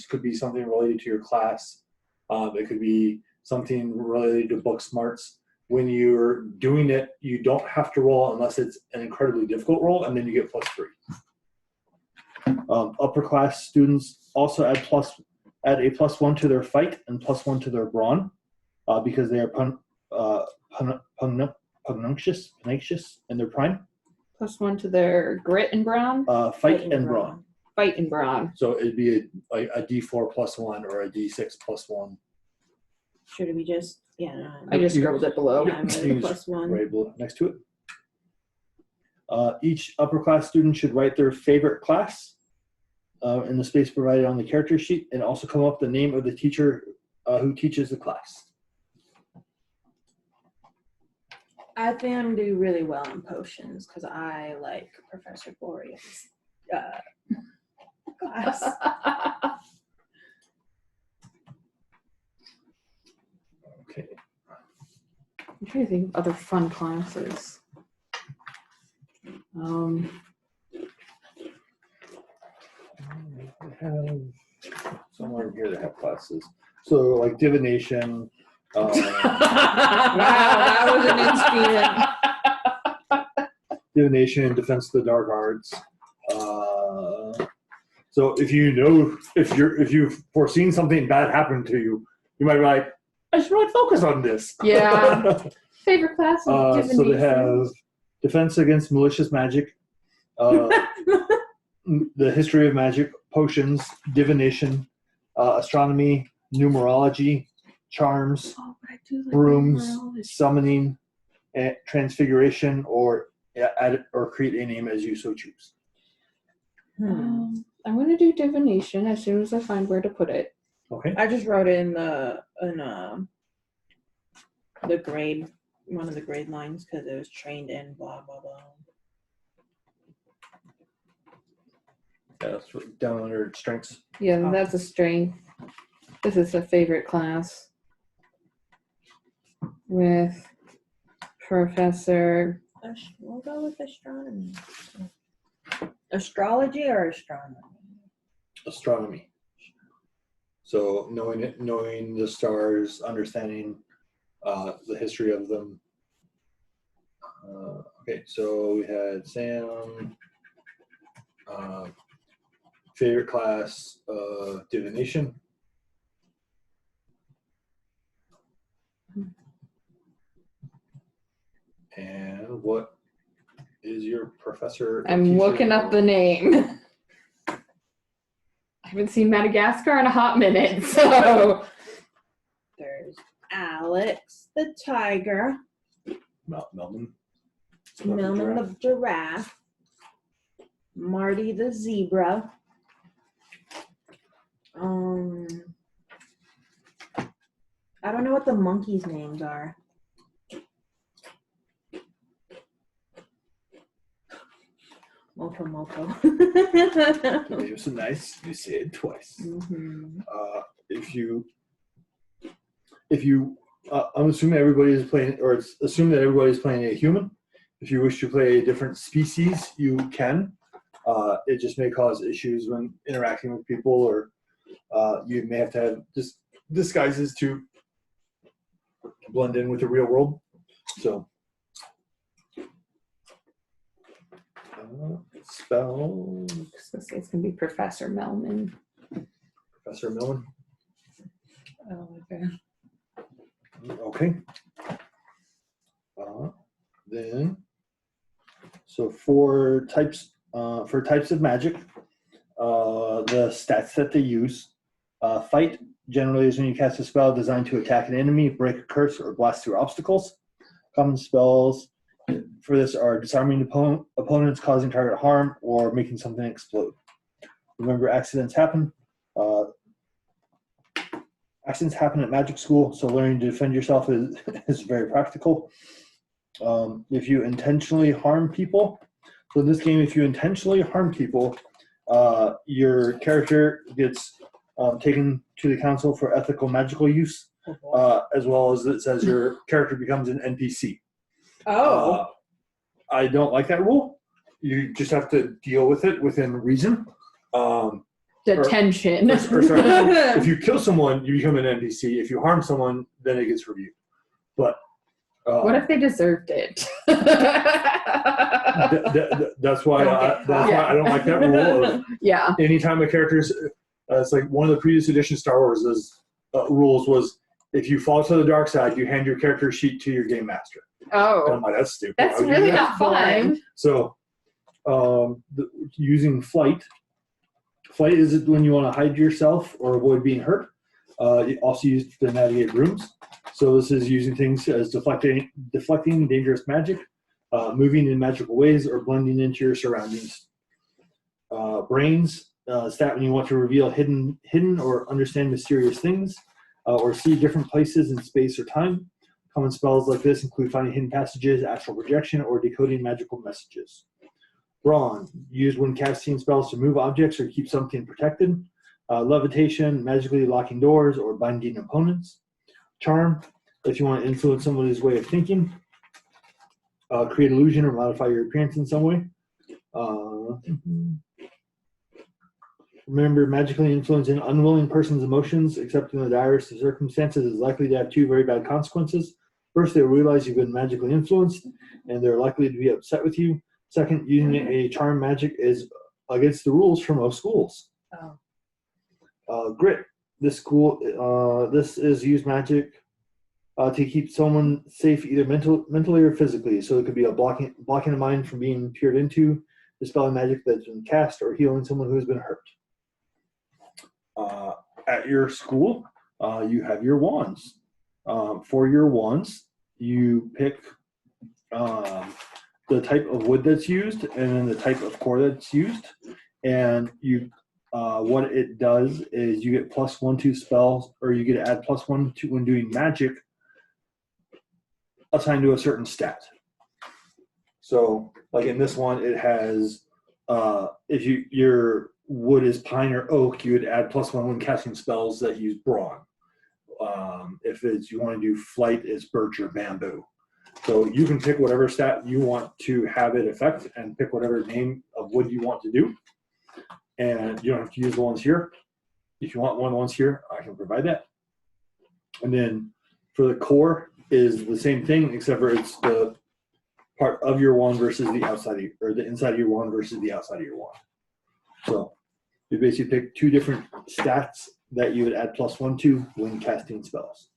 Could be something related to your class. It could be something related to book smarts. When you're doing it, you don't have to roll unless it's an incredibly difficult roll, and then you get +3. Upper class students also add a +1 to their fight and +1 to their brawn, because they are pugnacious in their prime. +1 to their grit and brawn. Fight and brawn. Fight and brawn. So it'd be a D4 +1 or a D6 +1. should we just, yeah. No, I just scribbled it below. yeah, I'm at a +1. Right next to it. Each upper class student should write their favorite class in the space provided on the character sheet, and also come up with the name of the teacher who teaches the class. I think I'm do really well in potions because I like Professor Boreas' class. Okay. I'm trying to think of other fun classes. I have somewhere here that have classes. So like divination. Wow, that was an instant. Divination, defense of the dark arts. So if you've foreseen something bad happen to you, you might be like, I should really focus on this. Yeah. Favorite class? Divination. So they have defense against malicious magic, the history of magic, potions, divination, astronomy, numerology, charms, brooms, summoning, transfiguration, or add or create a name as you so choose. I'm going to do divination as soon as I find where to put it. Okay. I just wrote it in the grade, one of the grade lines, because it was trained in blah blah blah. Yeah, that's down under strengths. Yeah, that's a strength. This is a favorite class with Professor. We'll go with astronomy. Astrology or astronomy? Astronomy. So knowing the stars, understanding the history of them. Okay, so we had Sam. Favorite class, divination. And what is your professor? I'm looking up the name. I haven't seen Madagascar in a hot minute, so. There's Alex the tiger, Melman. Milman the giraffe, Marty the zebra. I don't know what the monkeys' names are. Moto Moto. It was nice. You say it twice. Mm-hmm. If you, I'm assuming everybody is playing, or it's assumed that everybody is playing a human. If you wish to play a different species, you can. It just may cause issues when interacting with people, or you may have to have just disguises to blend in with the real world. So, spell. It's going to be Professor Melman. Professor Milman. Oh, okay. Okay. Then, so for types of magic, the stats that they use, fight generally is when you cast a spell designed to attack an enemy, break a curse, or blast through obstacles. Common spells for this are disarming opponents, causing target harm, or making something explode. Remember, accidents happen. Accidents happen at magic school, so learning to defend yourself is very practical. If you intentionally harm people, so in this game, if you intentionally harm people, your character gets taken to the council for ethical magical use, as well as it says your character becomes an NPC. Oh. I don't like that rule. You just have to deal with it within reason. Detention. Or sorry, if you kill someone, you become an NPC. If you harm someone, then it gets reviewed. But What if they deserved it? that's why I don't like that rule. Of Yeah. anytime a character's, it's like one of the previous edition Star Wars rules was if you fall to the dark side, you hand your character sheet to your game master. And Oh, I'm like, that's stupid. that's Why would you really do that? not fun. So, using flight. Flight is when you want to hide yourself or avoid being hurt. Also used to navigate rooms. So this is using things as deflecting dangerous magic, moving in magical ways, or blending into your surroundings. Brains, stat when you want to reveal hidden or understand mysterious things, or see different places in space or time. Common spells like this include finding hidden passages, astral projection, or decoding magical messages. Brawn, used when casting spells to move objects or keep something protected. Levitation, magically locking doors or binding opponents. Charm, if you want to influence somebody's way of thinking. Create illusion or modify your appearance in some way. Remember, magically influencing an unwilling person's emotions, except in the direst of circumstances, is likely to have two very bad consequences. First, they'll realize you've been magically influenced, and they're likely to be upset with you. Second, using a charm magic is against the rules for most schools. Grit. This is used magic to keep someone safe either mentally or physically. So it could be a blocking a mind from being peered into, dispelling magic that's been cast, or healing someone who has been hurt. At your school, you have your wands. For your wands, you pick the type of wood that's used and then the type of core that's used. And you, what it does is you get +1/2 spells, or you get to add +1 to when doing magic assigned to a certain stat. So, like in this one, it has if your wood is pine or oak, you would add +1 when casting spells that use brawn. If you want to do flight, it's birch or bamboo. So you can pick whatever stat you want to have it affect, and pick whatever name of wood you want to do. And you don't have to use the ones here. If you want one of the ones here, I can provide that. And then for the core is the same thing, except for it's the part of your wand versus the outside or the inside of your wand versus the outside of your wand. So you basically pick two different stats that you would add +1 to when casting spells.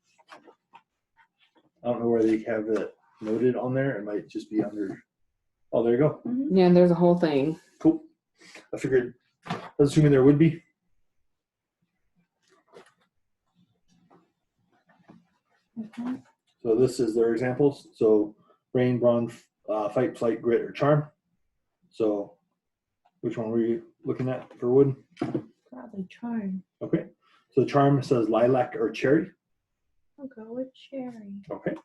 I don't know where they have it noted on there. It might just be under. Oh, there you go. Yeah, there's a whole thing. Cool. I figured, assuming there would be. So this is their examples. So brain, brawn, fight, flight, grit, or charm. So which one were you looking at for wood? Probably charm. Okay. So charm says lilac or cherry. I'll go with cherry. Okay.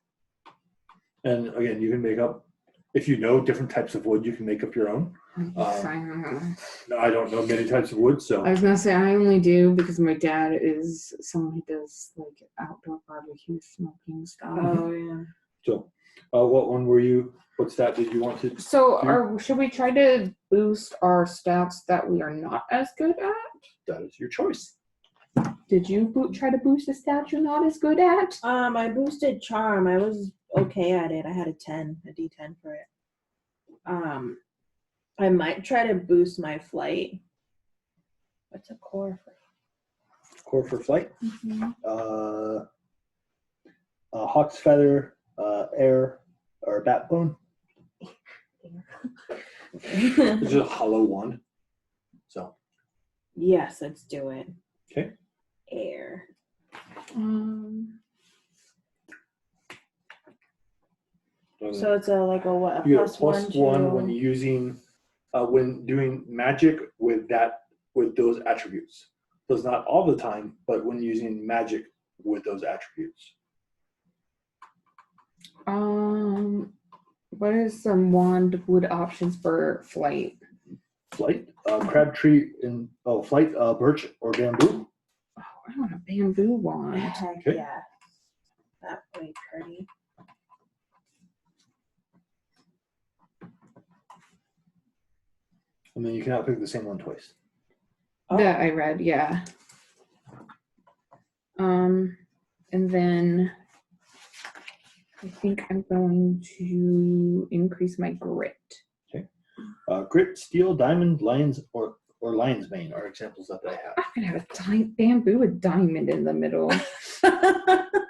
And again, you can make up, if you know different types of wood, you can make up your own. No, I don't know many types of wood, so. I was gonna say I only do because my dad is someone who does like outdoor barbecue smoking stuff. Oh yeah. So, what stat did you want to? So, should we try to boost our stats that we are not as good at? That is your choice. Did you try to boost a stat you're not as good at? I boosted charm. I was okay at it. I had a D10 for it. I might try to boost my flight. What's a core for? Core for flight. Mm-hmm. Hawk's feather, air, or backbone. It's just a hollow one. So. Yes, let's do it. Okay. Air. Do So it's like a what? A You get a plus plus one, one when using, when doing magic with those attributes. So it's not all the time, but when using magic with those attributes. What is some wand wood options for flight? Flight, crabtree, and flight, birch or bamboo. Oh, I want a bamboo wand. Heck Okay. yeah. That would be pretty. And then you cannot pick the same one twice. That I read, yeah. And then I think I'm going to increase my grit. Grit, steel, diamond, lions, or lion's mane are examples that I have. I'm gonna have a bamboo with diamond in the middle.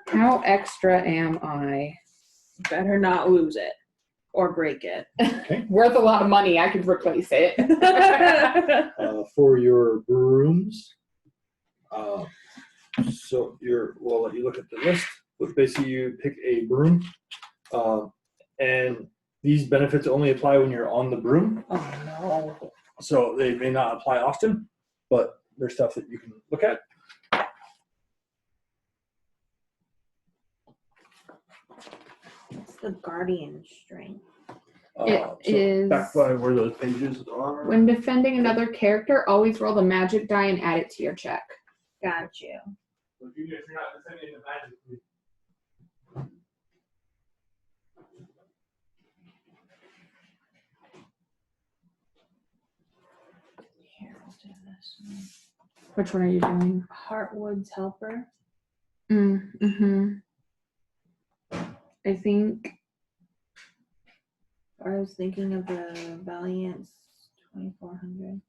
How extra am I? Better not lose it or break it. Worth a lot of money. I could replace it. For your brooms, so we'll let you look at the list. But basically, you pick a broom, and these benefits only apply when you're on the broom. Oh no. So they may not apply often, but there's stuff that you can look at. What's the guardian strength? It is- back by where those pages are. When defending another character, always roll the magic die and add it to your check. Got you. If you're not defending the magic, Here, I'll do this one. Which one are you doing? Heartwood's helper. Mm-hmm. I think I was thinking of the Valiant's 2400.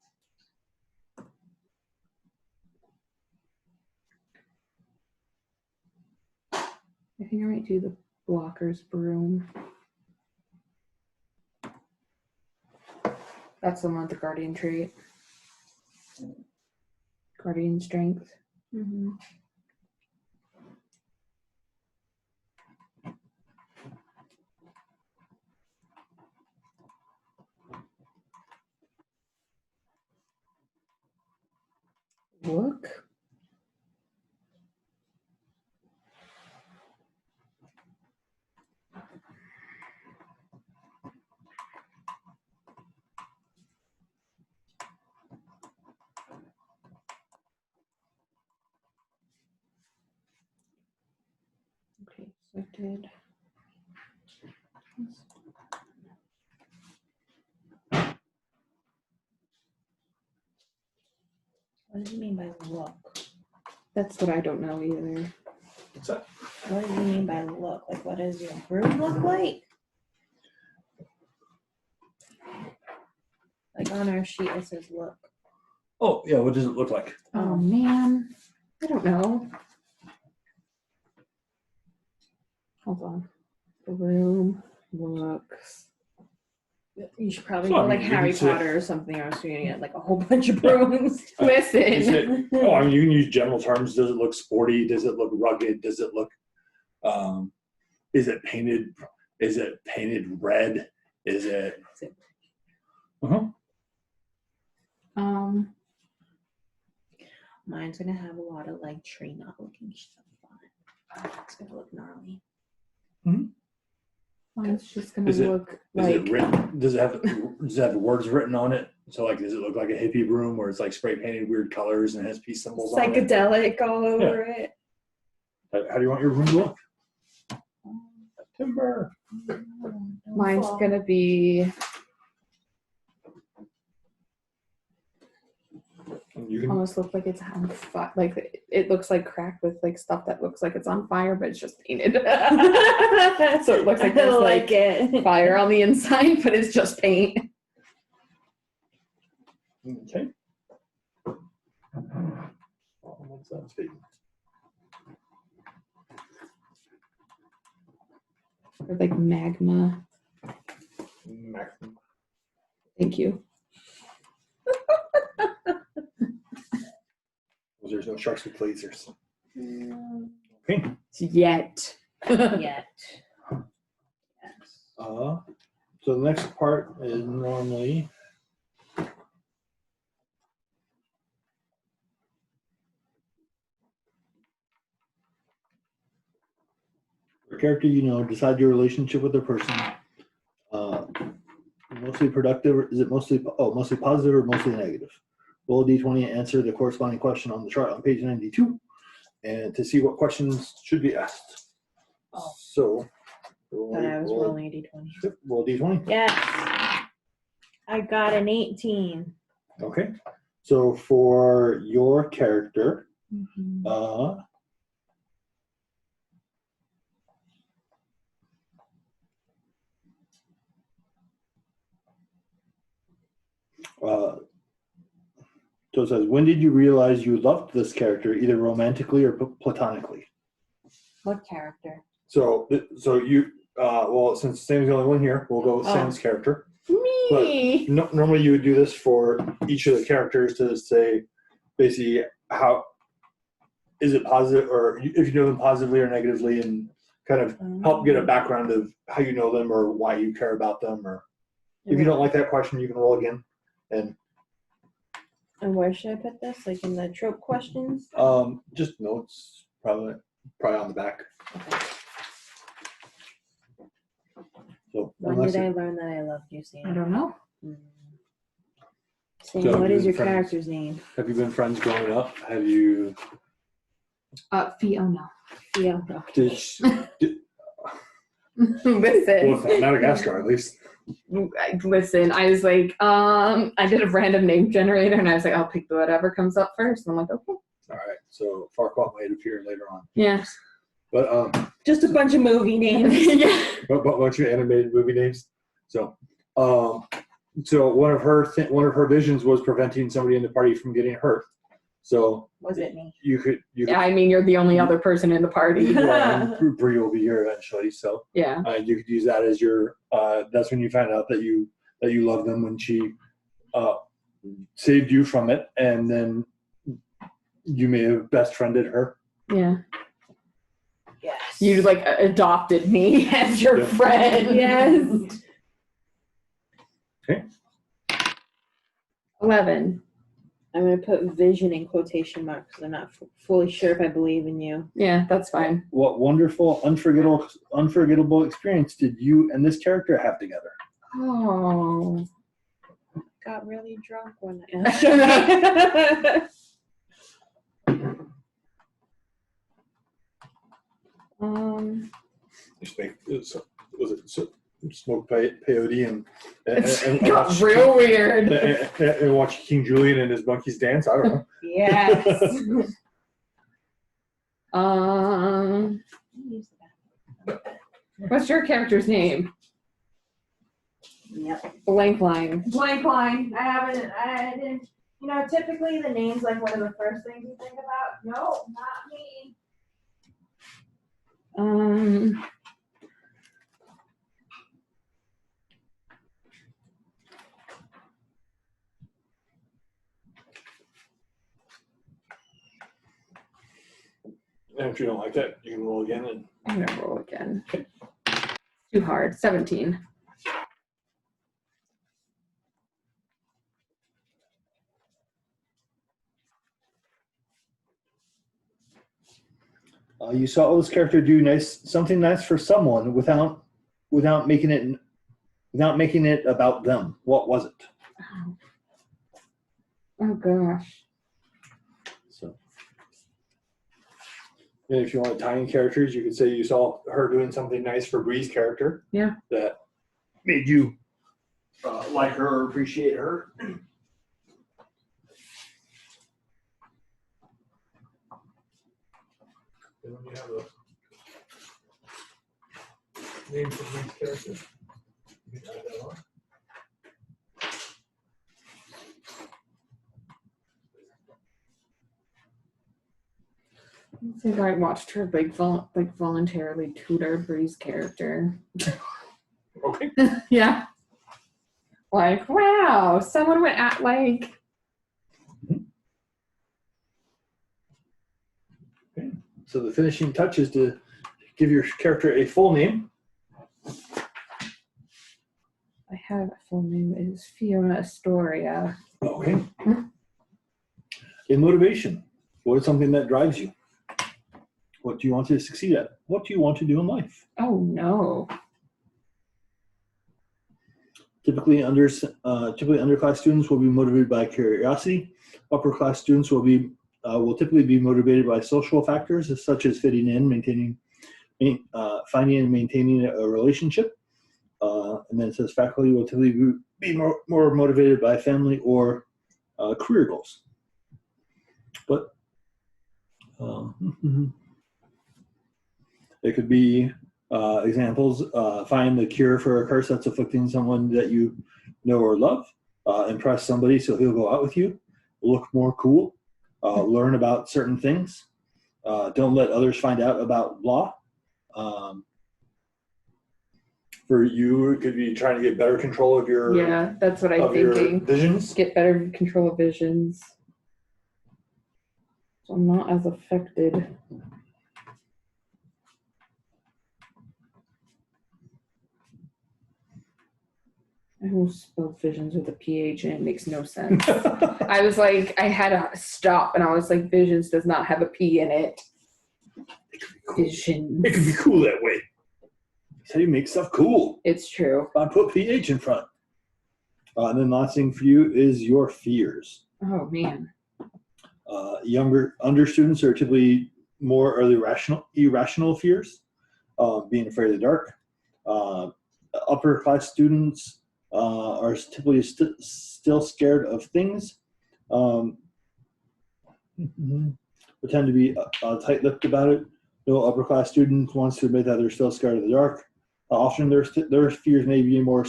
I might do the blocker's broom. That's the one with the guardian trait. Guardian strength. Mm-hmm. Look. Okay, so I did. What does he mean by look? That's what I don't know either. What's that? What does he mean by look? Like, what does your broom look like? Like on our sheet, it says look. Oh yeah, what does it look like? Oh man, I don't know. Hold on. The room looks. You should probably So, go I like mean, you Harry can say- Potter or something, or else you're gonna get like a whole bunch of brooms. Is Listen. it, I mean, you can use general terms. Does it look sporty? Does it look rugged? Does it look, is it painted? Is it painted red? Is it? Mine's gonna have a lot of like tree knot looking stuff on it. It's gonna look gnarly. Mine's just gonna Is it- look Is like. it written? Does it have words written on it? So like, does it look like a hippie broom where it's like spray painted weird colors and has peace symbols on it? Psychedelic all over it. How do you want your room to look? Timber. Mine's gonna be You can. almost look like it's on fire. Like it looks like cracked with like stuff that looks like it's on fire, but it's just painted. So it looks like I there's like it. fire on the inside, but it's just paint. Okay. What's that statement? Or like magma. Thank you. There's no sharks with lasers. Okay. Yet. Yet. Yes. So the next part is normally for a character you know, decide your relationship with the person. Mostly productive. Is it mostly positive or mostly negative? Roll a d20 and answer the corresponding question on the chart on page 92, and to see what questions should be asked. Oh. So, Thought I was rolling a d20. Roll d20. Yes. I got an 18. Okay. So for your character, Mhm. So it says, when did you realize you loved this character, either romantically or platonically? What character? So you, well, since Sam's the only one here, we'll go with Oh. Sam's character. Me. Normally you would do this for each of the characters to say, basically, how is it positive, or if you know them positively or negatively, and kind of help get a background of how you know them or why you care about them. Or if you don't like that question, you can roll again. And where should I put this? Like in the trope questions? Just notes, probably on the back. Okay. So When did I learn that I loved you, Sam? I don't know. Sam, So what is your friends. character's name? Have you been friends growing up? Have you? Fiona. Yeah. Did Listen. well, it's Madagascar at least. Listen, I was like, I did a random name generator and I was like, I'll pick whatever comes up first. And I'm like, okay. All right. So Farquaad might appear later on, Yeah. but Just a bunch of movie names. Yeah. but bunch of animated movie names. So so one of her visions was preventing somebody in the party from getting hurt. So Was it me? you could Yeah, I mean, you're the only other person in the party. well, and Bree will be here eventually. So Yeah. you could use that as your. That's when you find out that you love them, when she saved you from it, and then you may have best friended her. Yeah. Yes. You like adopted me as your Yeah. friend. Yes. Okay. 11. I'm going to put vision in quotation marks because I'm not fully sure if I believe in you. Yeah, that's fine. What wonderful, unforgettable experience did you and this character have together? Oh. Got really drunk one night. Just make was it smoke peyote and Got watch real weird. and watch King Julian and his monkeys dance. I don't know. Yes. What's your character's name? Yep. Blank line. Blank line. I didn't. You know, typically the name's like one of the first things you think about. No, not me. And if you don't like that, you can roll again. And I'm gonna roll again. Too hard. 17. you saw this character do something nice for someone without making it about them. What was it? Oh gosh. So, and if you want to tie in characters, you could say you saw her doing something nice for Bree's character. Yeah. That made you like her or appreciate her. Then when you have a name for Bree's character, you can add that on. I think I watched her voluntarily tutor Bree's character. Okay. Yeah. Like, wow, someone would act like. Okay. So the finishing touch is to give your character a full name. I have a full name. It is Fiona Astoria. Okay. In motivation, what is something that drives you? What do you want to succeed at? What do you want to do in life? Oh no. Typically, underclass students will be motivated by curiosity. Upper class students will typically be motivated by social factors such as fitting in, finding and maintaining a relationship. And then it says faculty will typically be more motivated by family or career goals. But it could be examples, find the cure for a curse that's afflicting someone that you know or love, impress somebody so he'll go out with you, look more cool, learn about certain things, don't let others find out about blah. For you, it could be trying to get better control of your Yeah, that's what I'm of your thinking. visions. Get better control of visions. So I'm not as affected. I almost spelled visions with a PH and it makes no sense. I was like, I had to stop and I was like, visions does not have a P in it. Visions. It could be cool that way. That's how you make stuff cool. It's true. I put PH in front. And then last thing for you is your fears. Oh man. Younger understudents are typically more of the irrational fears, being afraid of the dark. Upper class students are typically still scared of things. They tend to be tight-lipped about it. No upper class student wants to admit that they're still scared of the dark. Often their fears may be more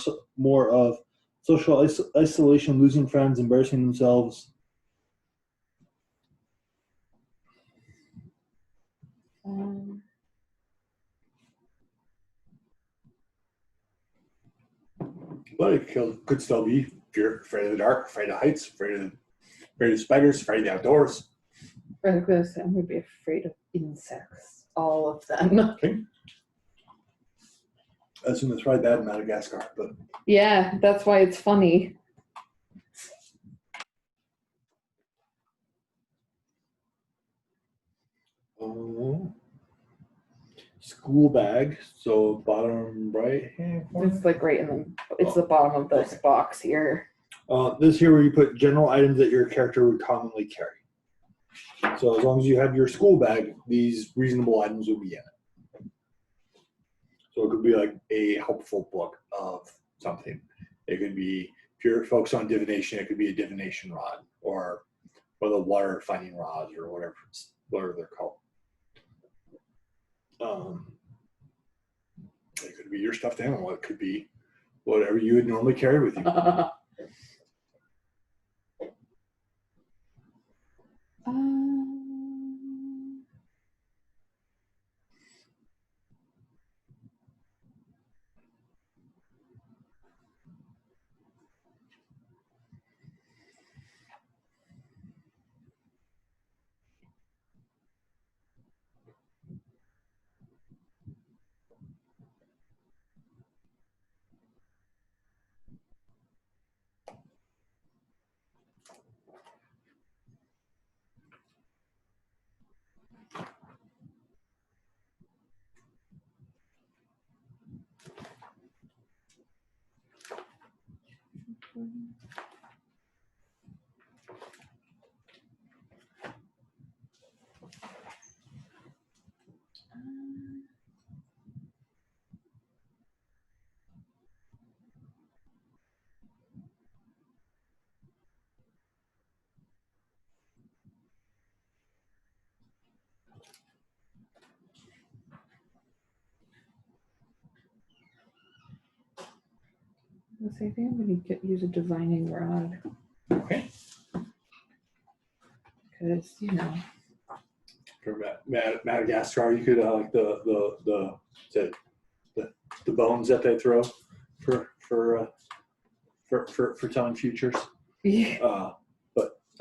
of social isolation, losing friends, embarrassing themselves. But it could still be fear, afraid of the dark, afraid of heights, afraid of spiders, afraid of the outdoors. I'm gonna be afraid of insects. All of them. Okay. I assume it's probably bad in Madagascar, but Yeah, that's why it's funny. school bag. So bottom right hand corner. It's like right in the. It's the bottom of this box here. This here where you put general items that your character would commonly carry. So as long as you have your school bag, these reasonable items will be in it. So it could be like a helpful book of something. It could be, if you're focused on divination, it could be a divination rod or the water finding rods or whatever they're called. It could be your stuffed animal. It could be whatever you would normally carry with you. I think I'm going to use a divining rod. Okay. Because, you know. For Madagascar, you could like the bones that they throw for telling futures. Yeah.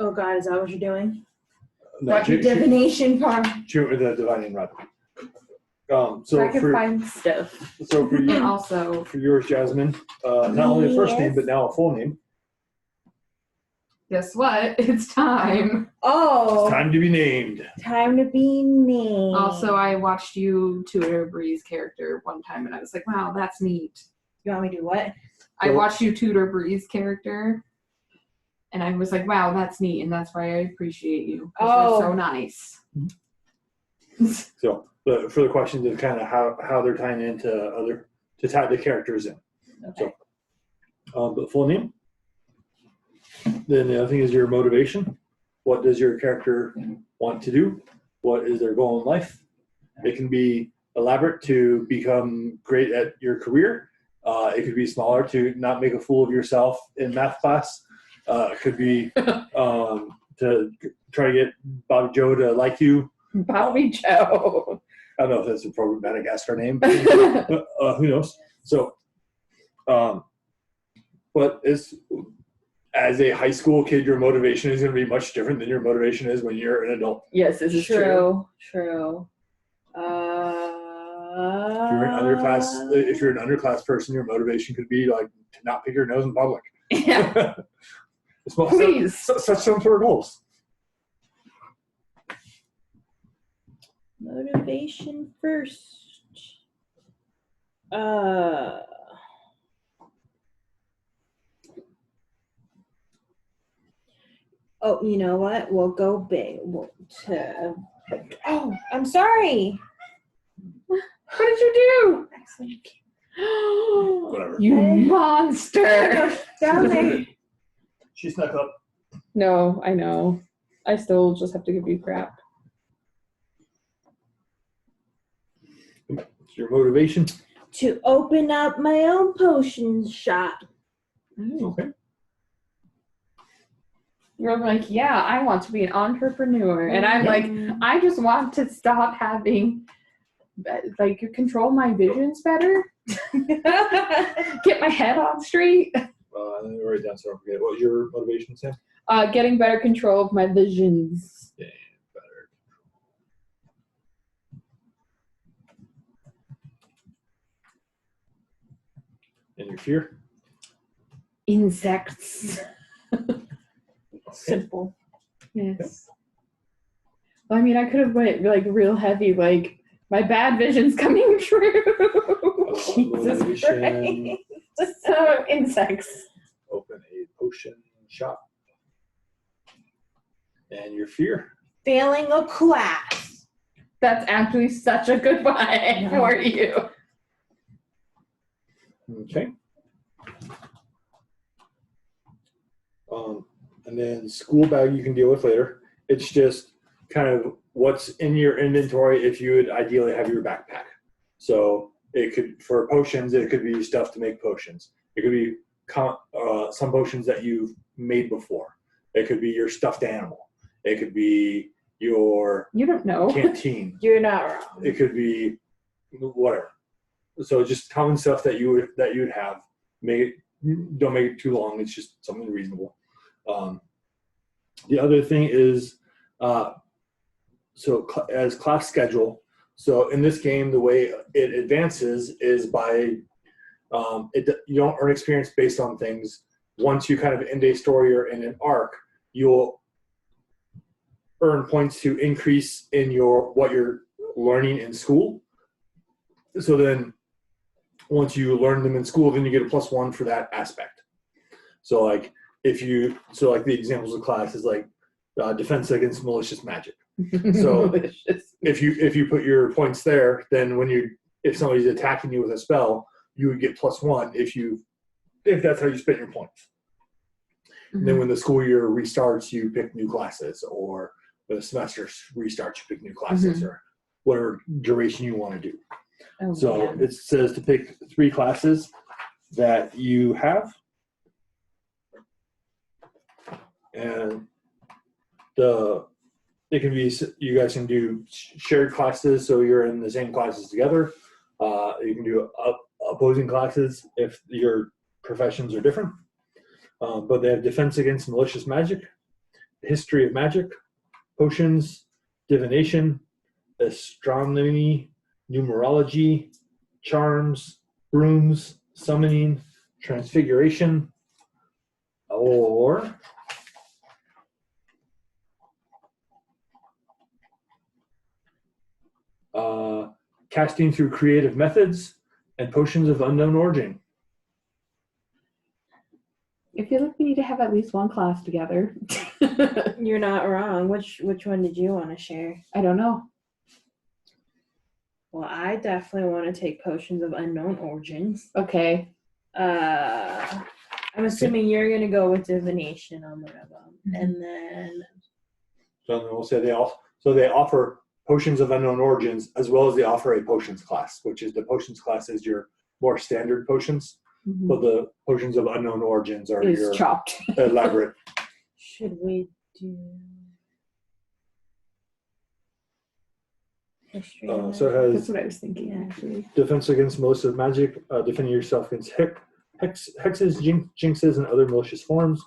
Oh God, is that what you're doing? No, That's your divination part. shoot with the divining rod. So I So can for find stuff. so for And you, also, for yours, Jasmine, not only a first name Yes. but now a full name. guess what? It's time. Oh, It's time to be named. time to be named. Also, I watched you tutor Bree's character one time, and I was like, wow, that's neat. You want me to do what? I So- watched you tutor Bree's character, and I was like, wow, that's neat, and that's why I appreciate you. 'Cause Oh. you're so nice. So for the questions of kind of how they're tying into to tie the characters in. Okay. But full name. Then the other thing is your motivation. What does your character want to do? What is their goal in life? It can be elaborate to become great at your career. It could be smaller to not make a fool of yourself in math class. It could be to try to get Bobby Joe to like you. Bobby Joe. I don't know if that's a appropriate Madagascar name, but who knows? So, but as a high school kid, your motivation is going to be much different than your motivation is when you're an adult. Yes, this is true. True. If you're an underclass person, your motivation could be like to not pick your nose in public. Yeah, Small- please. Such some sort of goals. Motivation first. Oh, you know what? We'll go big. Oh, I'm sorry. What did you Excellent. do? Whatever. You monster. Down there. She snuck up. No, I know. I still just have to give you crap. It's your motivation. To open up my own potion shop. Okay. You're like, yeah, I want to be an entrepreneur. And I'm like, I just want to stop having, like, control my visions better. Get my head on straight. Let me write down so I don't forget. What was your motivation, Sam? Getting better control of my visions. Yeah, better. And your fear? Insects. Simple. Yes. Well, I mean, I could have went like real heavy, like my bad vision's coming true. Jesus Motivation. Christ. So insects. Open a potion shop. And your fear? Failing a class. That's actually such a good one for you. Okay. And then school bag you can deal with later. It's just kind of what's in your inventory if you would ideally have your backpack. So it could, for potions, it could be stuff to make potions. It could be some potions that you've made before. It could be your stuffed animal. It could be your You don't know. canteen. You're not wrong. It could be whatever. So just common stuff that you would have. Don't make it too long. It's just something reasonable. The other thing is, as class schedule. So in this game, the way it advances is by you don't earn experience based on things. Once you kind of end a story or in an arc, you'll earn points to increase in what you're learning in school. So then once you learn them in school, then you get a +1 for that aspect. So like the examples of class is like defense against malicious magic. So Malicious. if you put your points there, then if somebody's attacking you with a spell, you would get +1 if that's how you spend your points. And then when the school year restarts, you pick new classes, or when the semester restarts, you pick new classes, or whatever duration you want to do. Oh, So man. it says to pick 3 classes that you have. And it can be, you guys can do shared classes, so you're in the same classes together. You can do opposing classes if your professions are different. But they have defense against malicious magic, history of magic, potions, divination, astronomy, numerology, charms, brooms, summoning, transfiguration, or casting through creative methods, and potions of unknown origin. I feel like we need to have at least one class together. You're not wrong. Which one did you want to share? I don't know. Well, I definitely want to take potions of unknown origins. Okay. I'm assuming you're gonna go with divination on one of them, and then So then we'll say they offer potions of unknown origins, as well as they offer a potions class, which is the potions class is your more standard potions. But the potions of unknown origins are Is your chopped. elaborate. should we do history? of So it magic? That's has what I was thinking, actually. defense against malicious magic, defending yourself against hexes, jinxes, and other malicious forms.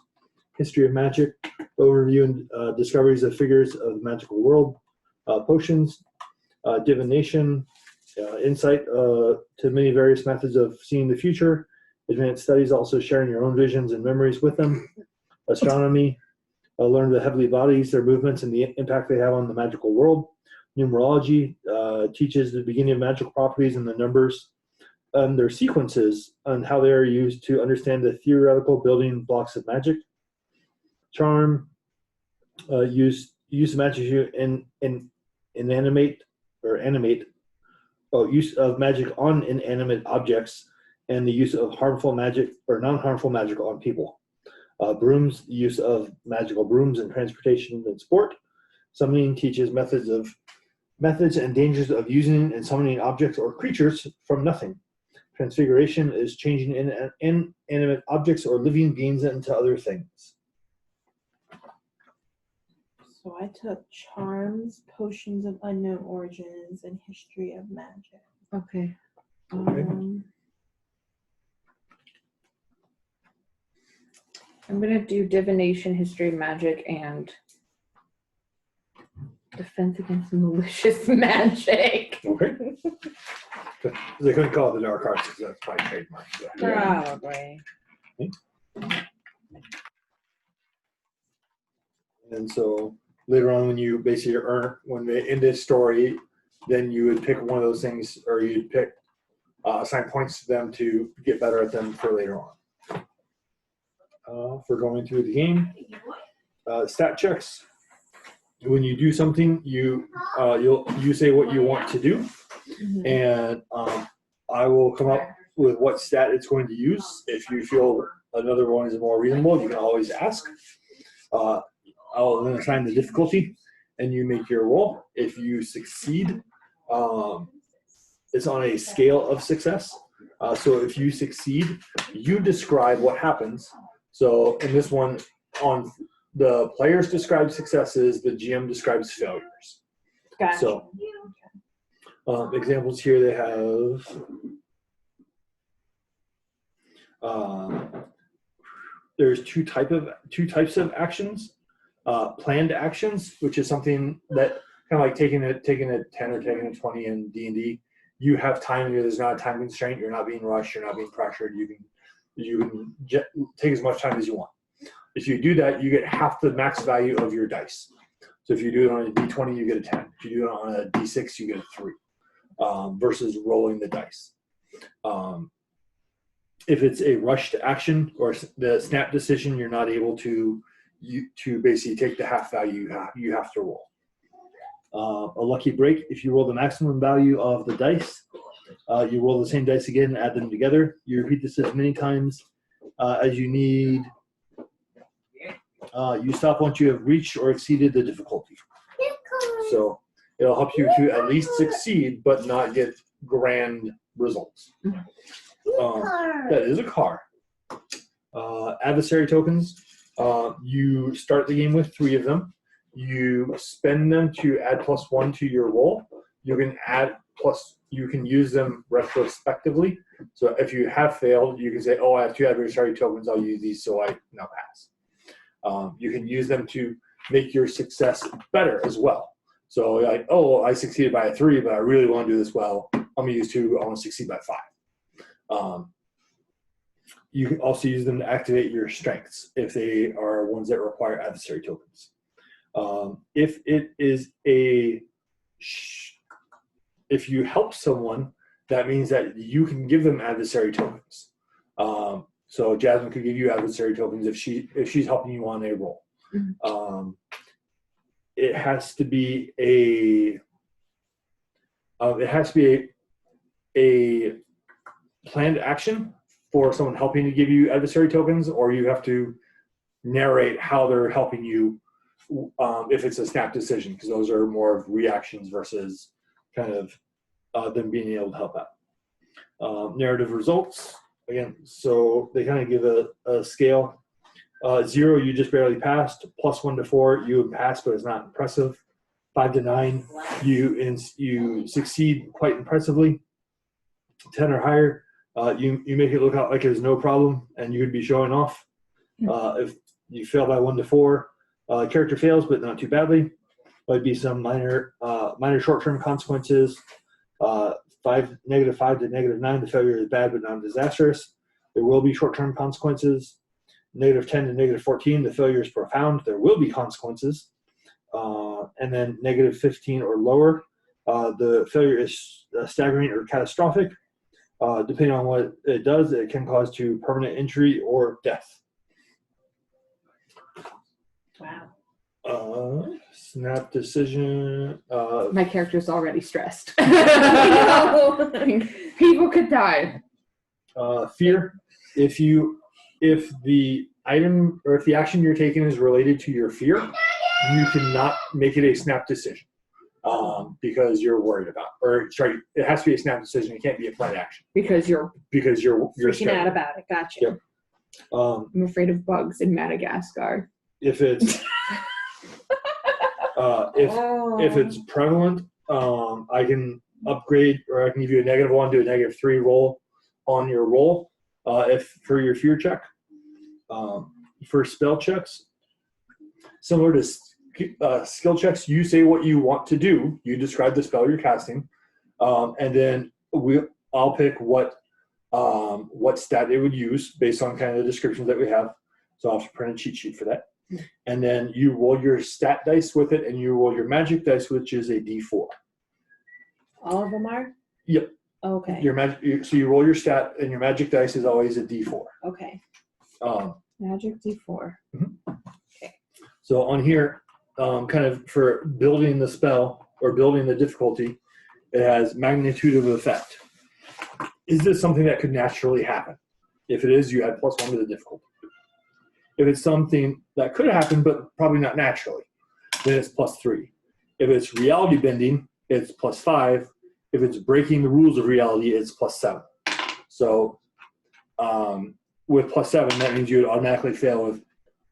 History of magic, overview and discoveries of figures of the magical world. Potions, divination, insight to many various methods of seeing the future. Advanced studies, also sharing your own visions and memories with them. Astronomy, learn the heavenly bodies, their movements, and the impact they have on the magical world. Numerology teaches the beginning of magical properties and the numbers and their sequences and how they are used to understand the theoretical building blocks of magic. Charm, use of magic to animate use of magic on inanimate objects, and the use of harmful magic or non-harmful magic on people. Brooms, use of magical brooms in transportation and sport. Summoning teaches methods and dangers of using and summoning objects or creatures from nothing. Transfiguration is changing inanimate objects or living beings into other things. So I took charms, potions of unknown origins, and history of magic. Okay. I'm going to do divination, history of magic, and defense against malicious magic. Okay. They couldn't call it the dark arts because that's my trademark. So. Probably. And so later on, when you basically when they end this story, then you would pick one of those things, or you'd pick assign points to them to get better at them for later on. For going through the game, stat checks. When you do something, you say what you want to do, and I will come up with what stat it's going to use. If you feel another one is more reasonable, you can always ask. I'll then assign the difficulty, and you make your roll. If you succeed, it's on a scale of success. So if you succeed, you describe what happens. So in this one, on the players describe successes, the GM describes failures. Gotcha. So examples here, they have there's two types of actions. Planned actions, which is something that kind of like taking a 10 or taking a 20 in D&D. You have time. There's not a time constraint. You're not being rushed. You're not being pressured. You can take as much time as you want. If you do that, you get half the max value of your dice. So if you do it on a D20, you get a 10. If you do it on a D6, you get a 3, versus rolling the dice. If it's a rushed action or the snap decision, you're not able to basically take the half value you have to roll. A lucky break, if you roll the maximum value of the dice, you roll the same dice again and add them together. You repeat this as many times as you need. You stop once you have reached or exceeded the difficulty. So it'll help you to at least succeed, but not get grand results. That is a car. Adversary tokens. You start the game with 3 of them. You spend them to add +1 to your roll. You can use them retrospectively. So if you have failed, you can say, "Oh, I have 2 adversary tokens. I'll use these, so I now pass." You can use them to make your success better as well. So like, oh, I succeeded by a 3, but I really want to do this well. I'm gonna use 2. I want to succeed by 5. You can also use them to activate your strengths if they are ones that require adversary tokens. If it is if you help someone, that means that you can give them adversary tokens. So Jasmine could give you adversary tokens if she's helping you on a roll. It has to be a planned action for someone helping to give you adversary tokens, or you have to narrate how they're helping you if it's a snap decision, because those are more of reactions versus kind of them being able to help out. Narrative results, again, so they kind of give a scale. 0, you just barely passed. +1 to 4, you passed, but it's not impressive. 5 to 9, you succeed quite impressively. 10 or higher, you make it look out like there's no problem, and you would be showing off. If you fail by 1 to 4, character fails, but not too badly. Might be some minor short-term consequences. -5 to -9, the failure is bad but not disastrous. There will be short-term consequences. -10 to -14, the failure is profound. There will be consequences. And then -15 or lower, the failure is staggering or catastrophic. Depending on what it does, it can cause to permanent injury or death. Wow. Snap decision. My character's already stressed. No. People could die. Fear. If the item or if the action you're taking is related to your fear, you cannot make it a snap decision because you're worried about. Or sorry, it has to be a snap decision. It can't be a planned action Because you're Freaking scared. out about it. Gotcha. Yep. I'm afraid of bugs in Madagascar. If it's if it's prevalent, I can upgrade, or I can give you a -1 to a -3 roll on your roll if for your fear check. For spell checks, similar to skill checks, you say what you want to do. You describe the spell you're casting, and then I'll pick what stat they would use based on kind of the descriptions that we have. So I'll have to print a cheat sheet for that. And then you roll your stat dice with it, and you roll your magic dice, which is a D4. All of them are? Yep. Okay. Your magic. So you roll your stat, and your magic dice is always a D4. Okay. Magic D4. So on here, kind of for building the spell or building the difficulty, it has magnitude of effect. Is this something that could naturally happen? If it is, you add +1 to the difficulty. If it's something that could happen, but probably not naturally, then it's +3. If it's reality bending, it's +5. If it's breaking the rules of reality, it's +7. So with +7, that means you would automatically fail with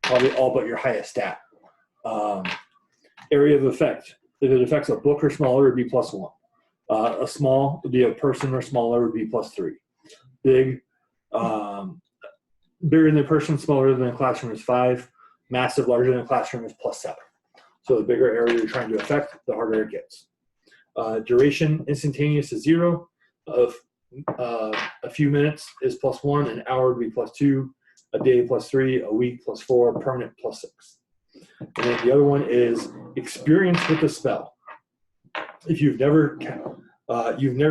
probably all but your highest stat. Area of effect. If it affects a book or smaller, it would be +1. A small would be a person or smaller would be +3. Big, bigger than a person, smaller than a classroom is 5. Massive, larger than a classroom is +7. So the bigger area you're trying to affect, the harder it gets. Duration, instantaneous is 0. A few minutes is +1. An hour would be +2. A day +3. A week +4. Permanent +6. And then the other one is experience with the spell. If you've never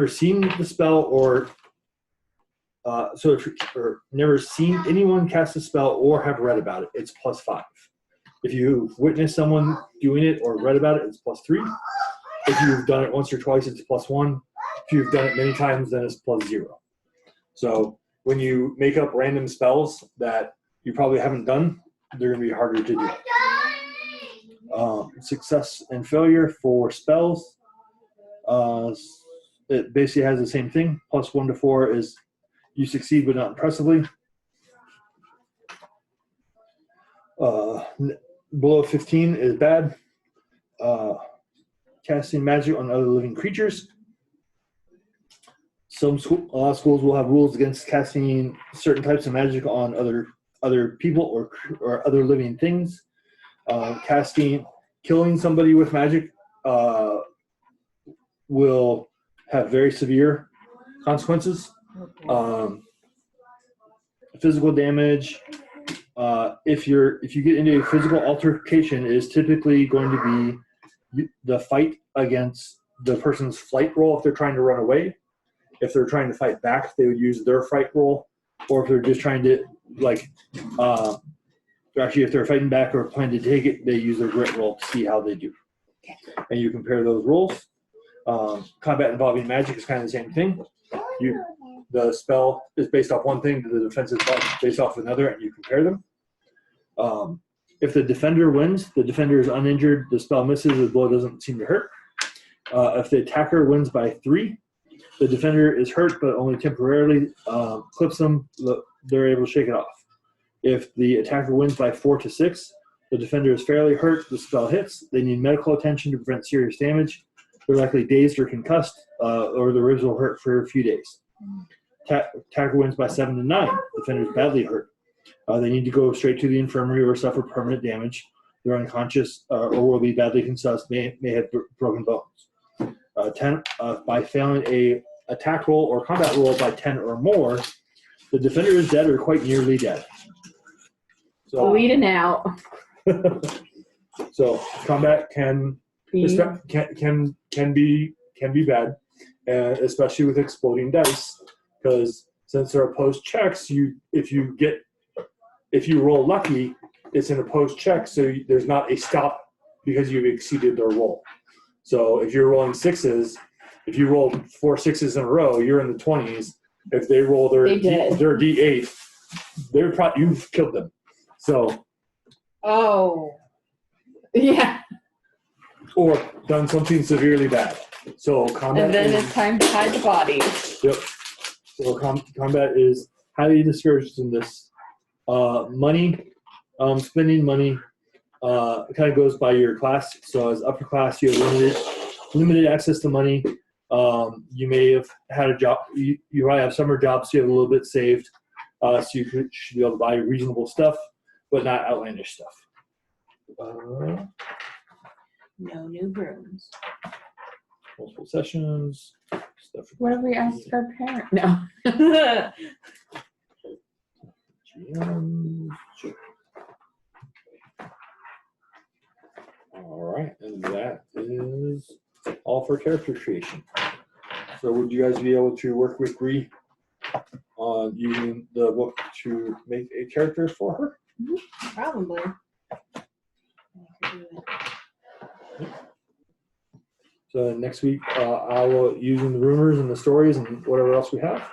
seen the spell or never seen anyone cast a spell or have read about it, it's +5. If you've witnessed someone doing it or read about it, it's +3. If you've done it once or twice, it's +1. If you've done it many times, then it's +0. So when you make up random spells that you probably haven't done, they're going to be harder to do. Success and failure for spells. It basically has the same thing. +1 to 4 is you succeed but not impressively. Below 15 is bad. Casting magic on other living creatures. Some schools will have rules against casting certain types of magic on other people or other living things. Killing somebody with magic will have very severe consequences. Physical damage. If you get into a physical altercation, it is typically going to be the fight against the person's flight roll if they're trying to run away. If they're trying to fight back, they would use their fight roll. Or if they're just trying to, actually, if they're fighting back or planning to take it, they use their grit roll to see how they do. And you compare those rolls. Combat involving magic is kind of the same thing. The spell is based off one thing, the defense is based off another, and you compare them. If the defender wins, the defender is uninjured, the spell misses, the blow doesn't seem to hurt. If the attacker wins by 3, the defender is hurt but only temporarily, clips them, they're able to shake it off. If the attacker wins by 4 to 6, the defender is fairly hurt, the spell hits, they need medical attention to prevent serious damage, they're likely dazed or concussed, or the ribs will hurt for a few days. Attacker wins by 7 to 9, defender is badly hurt. They need to go straight to the infirmary or suffer permanent damage. They're unconscious or will be badly concussed, may have broken bones. 10, by failing a attack roll or combat roll by 10 or more, the defender is dead or quite nearly dead. So bleeding out. So combat can be bad, especially with exploding dice, because since they're opposed checks, if you roll lucky, it's an opposed check, so there's not a stop because you've exceeded their roll. So if you're rolling 6s, if you roll 4 6s in a row, you're in the 20s. If they roll their D8, you've killed them. So. Oh. Yeah. Or done something severely bad. So combat. And then it's time to hide the bodies. Yep. So combat is highly discouraged in this. Money, spending money, kind of goes by your class. So as upper class, you have limited access to money. You may have had a job. You probably have summer jobs, so you have a little bit saved. So you should be able to buy reasonable stuff, but not outlandish stuff. No new brooms. Multiple sessions. Stuff. What if we ask our parents? No. All right, and that is all for character creation. So would you guys be able to work with Bree on using the book to make a character for her? Probably. So next week, I will, using the rumors and the stories and whatever else we have,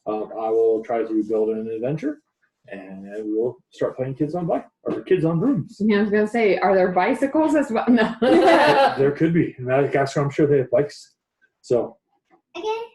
I will try to build an adventure, and we will start playing Kids on Bike or Kids on Brooms. Yeah, I was gonna say, are there bicycles as well? No. There could be. In Madagascar, I'm sure they have bikes. So. Again.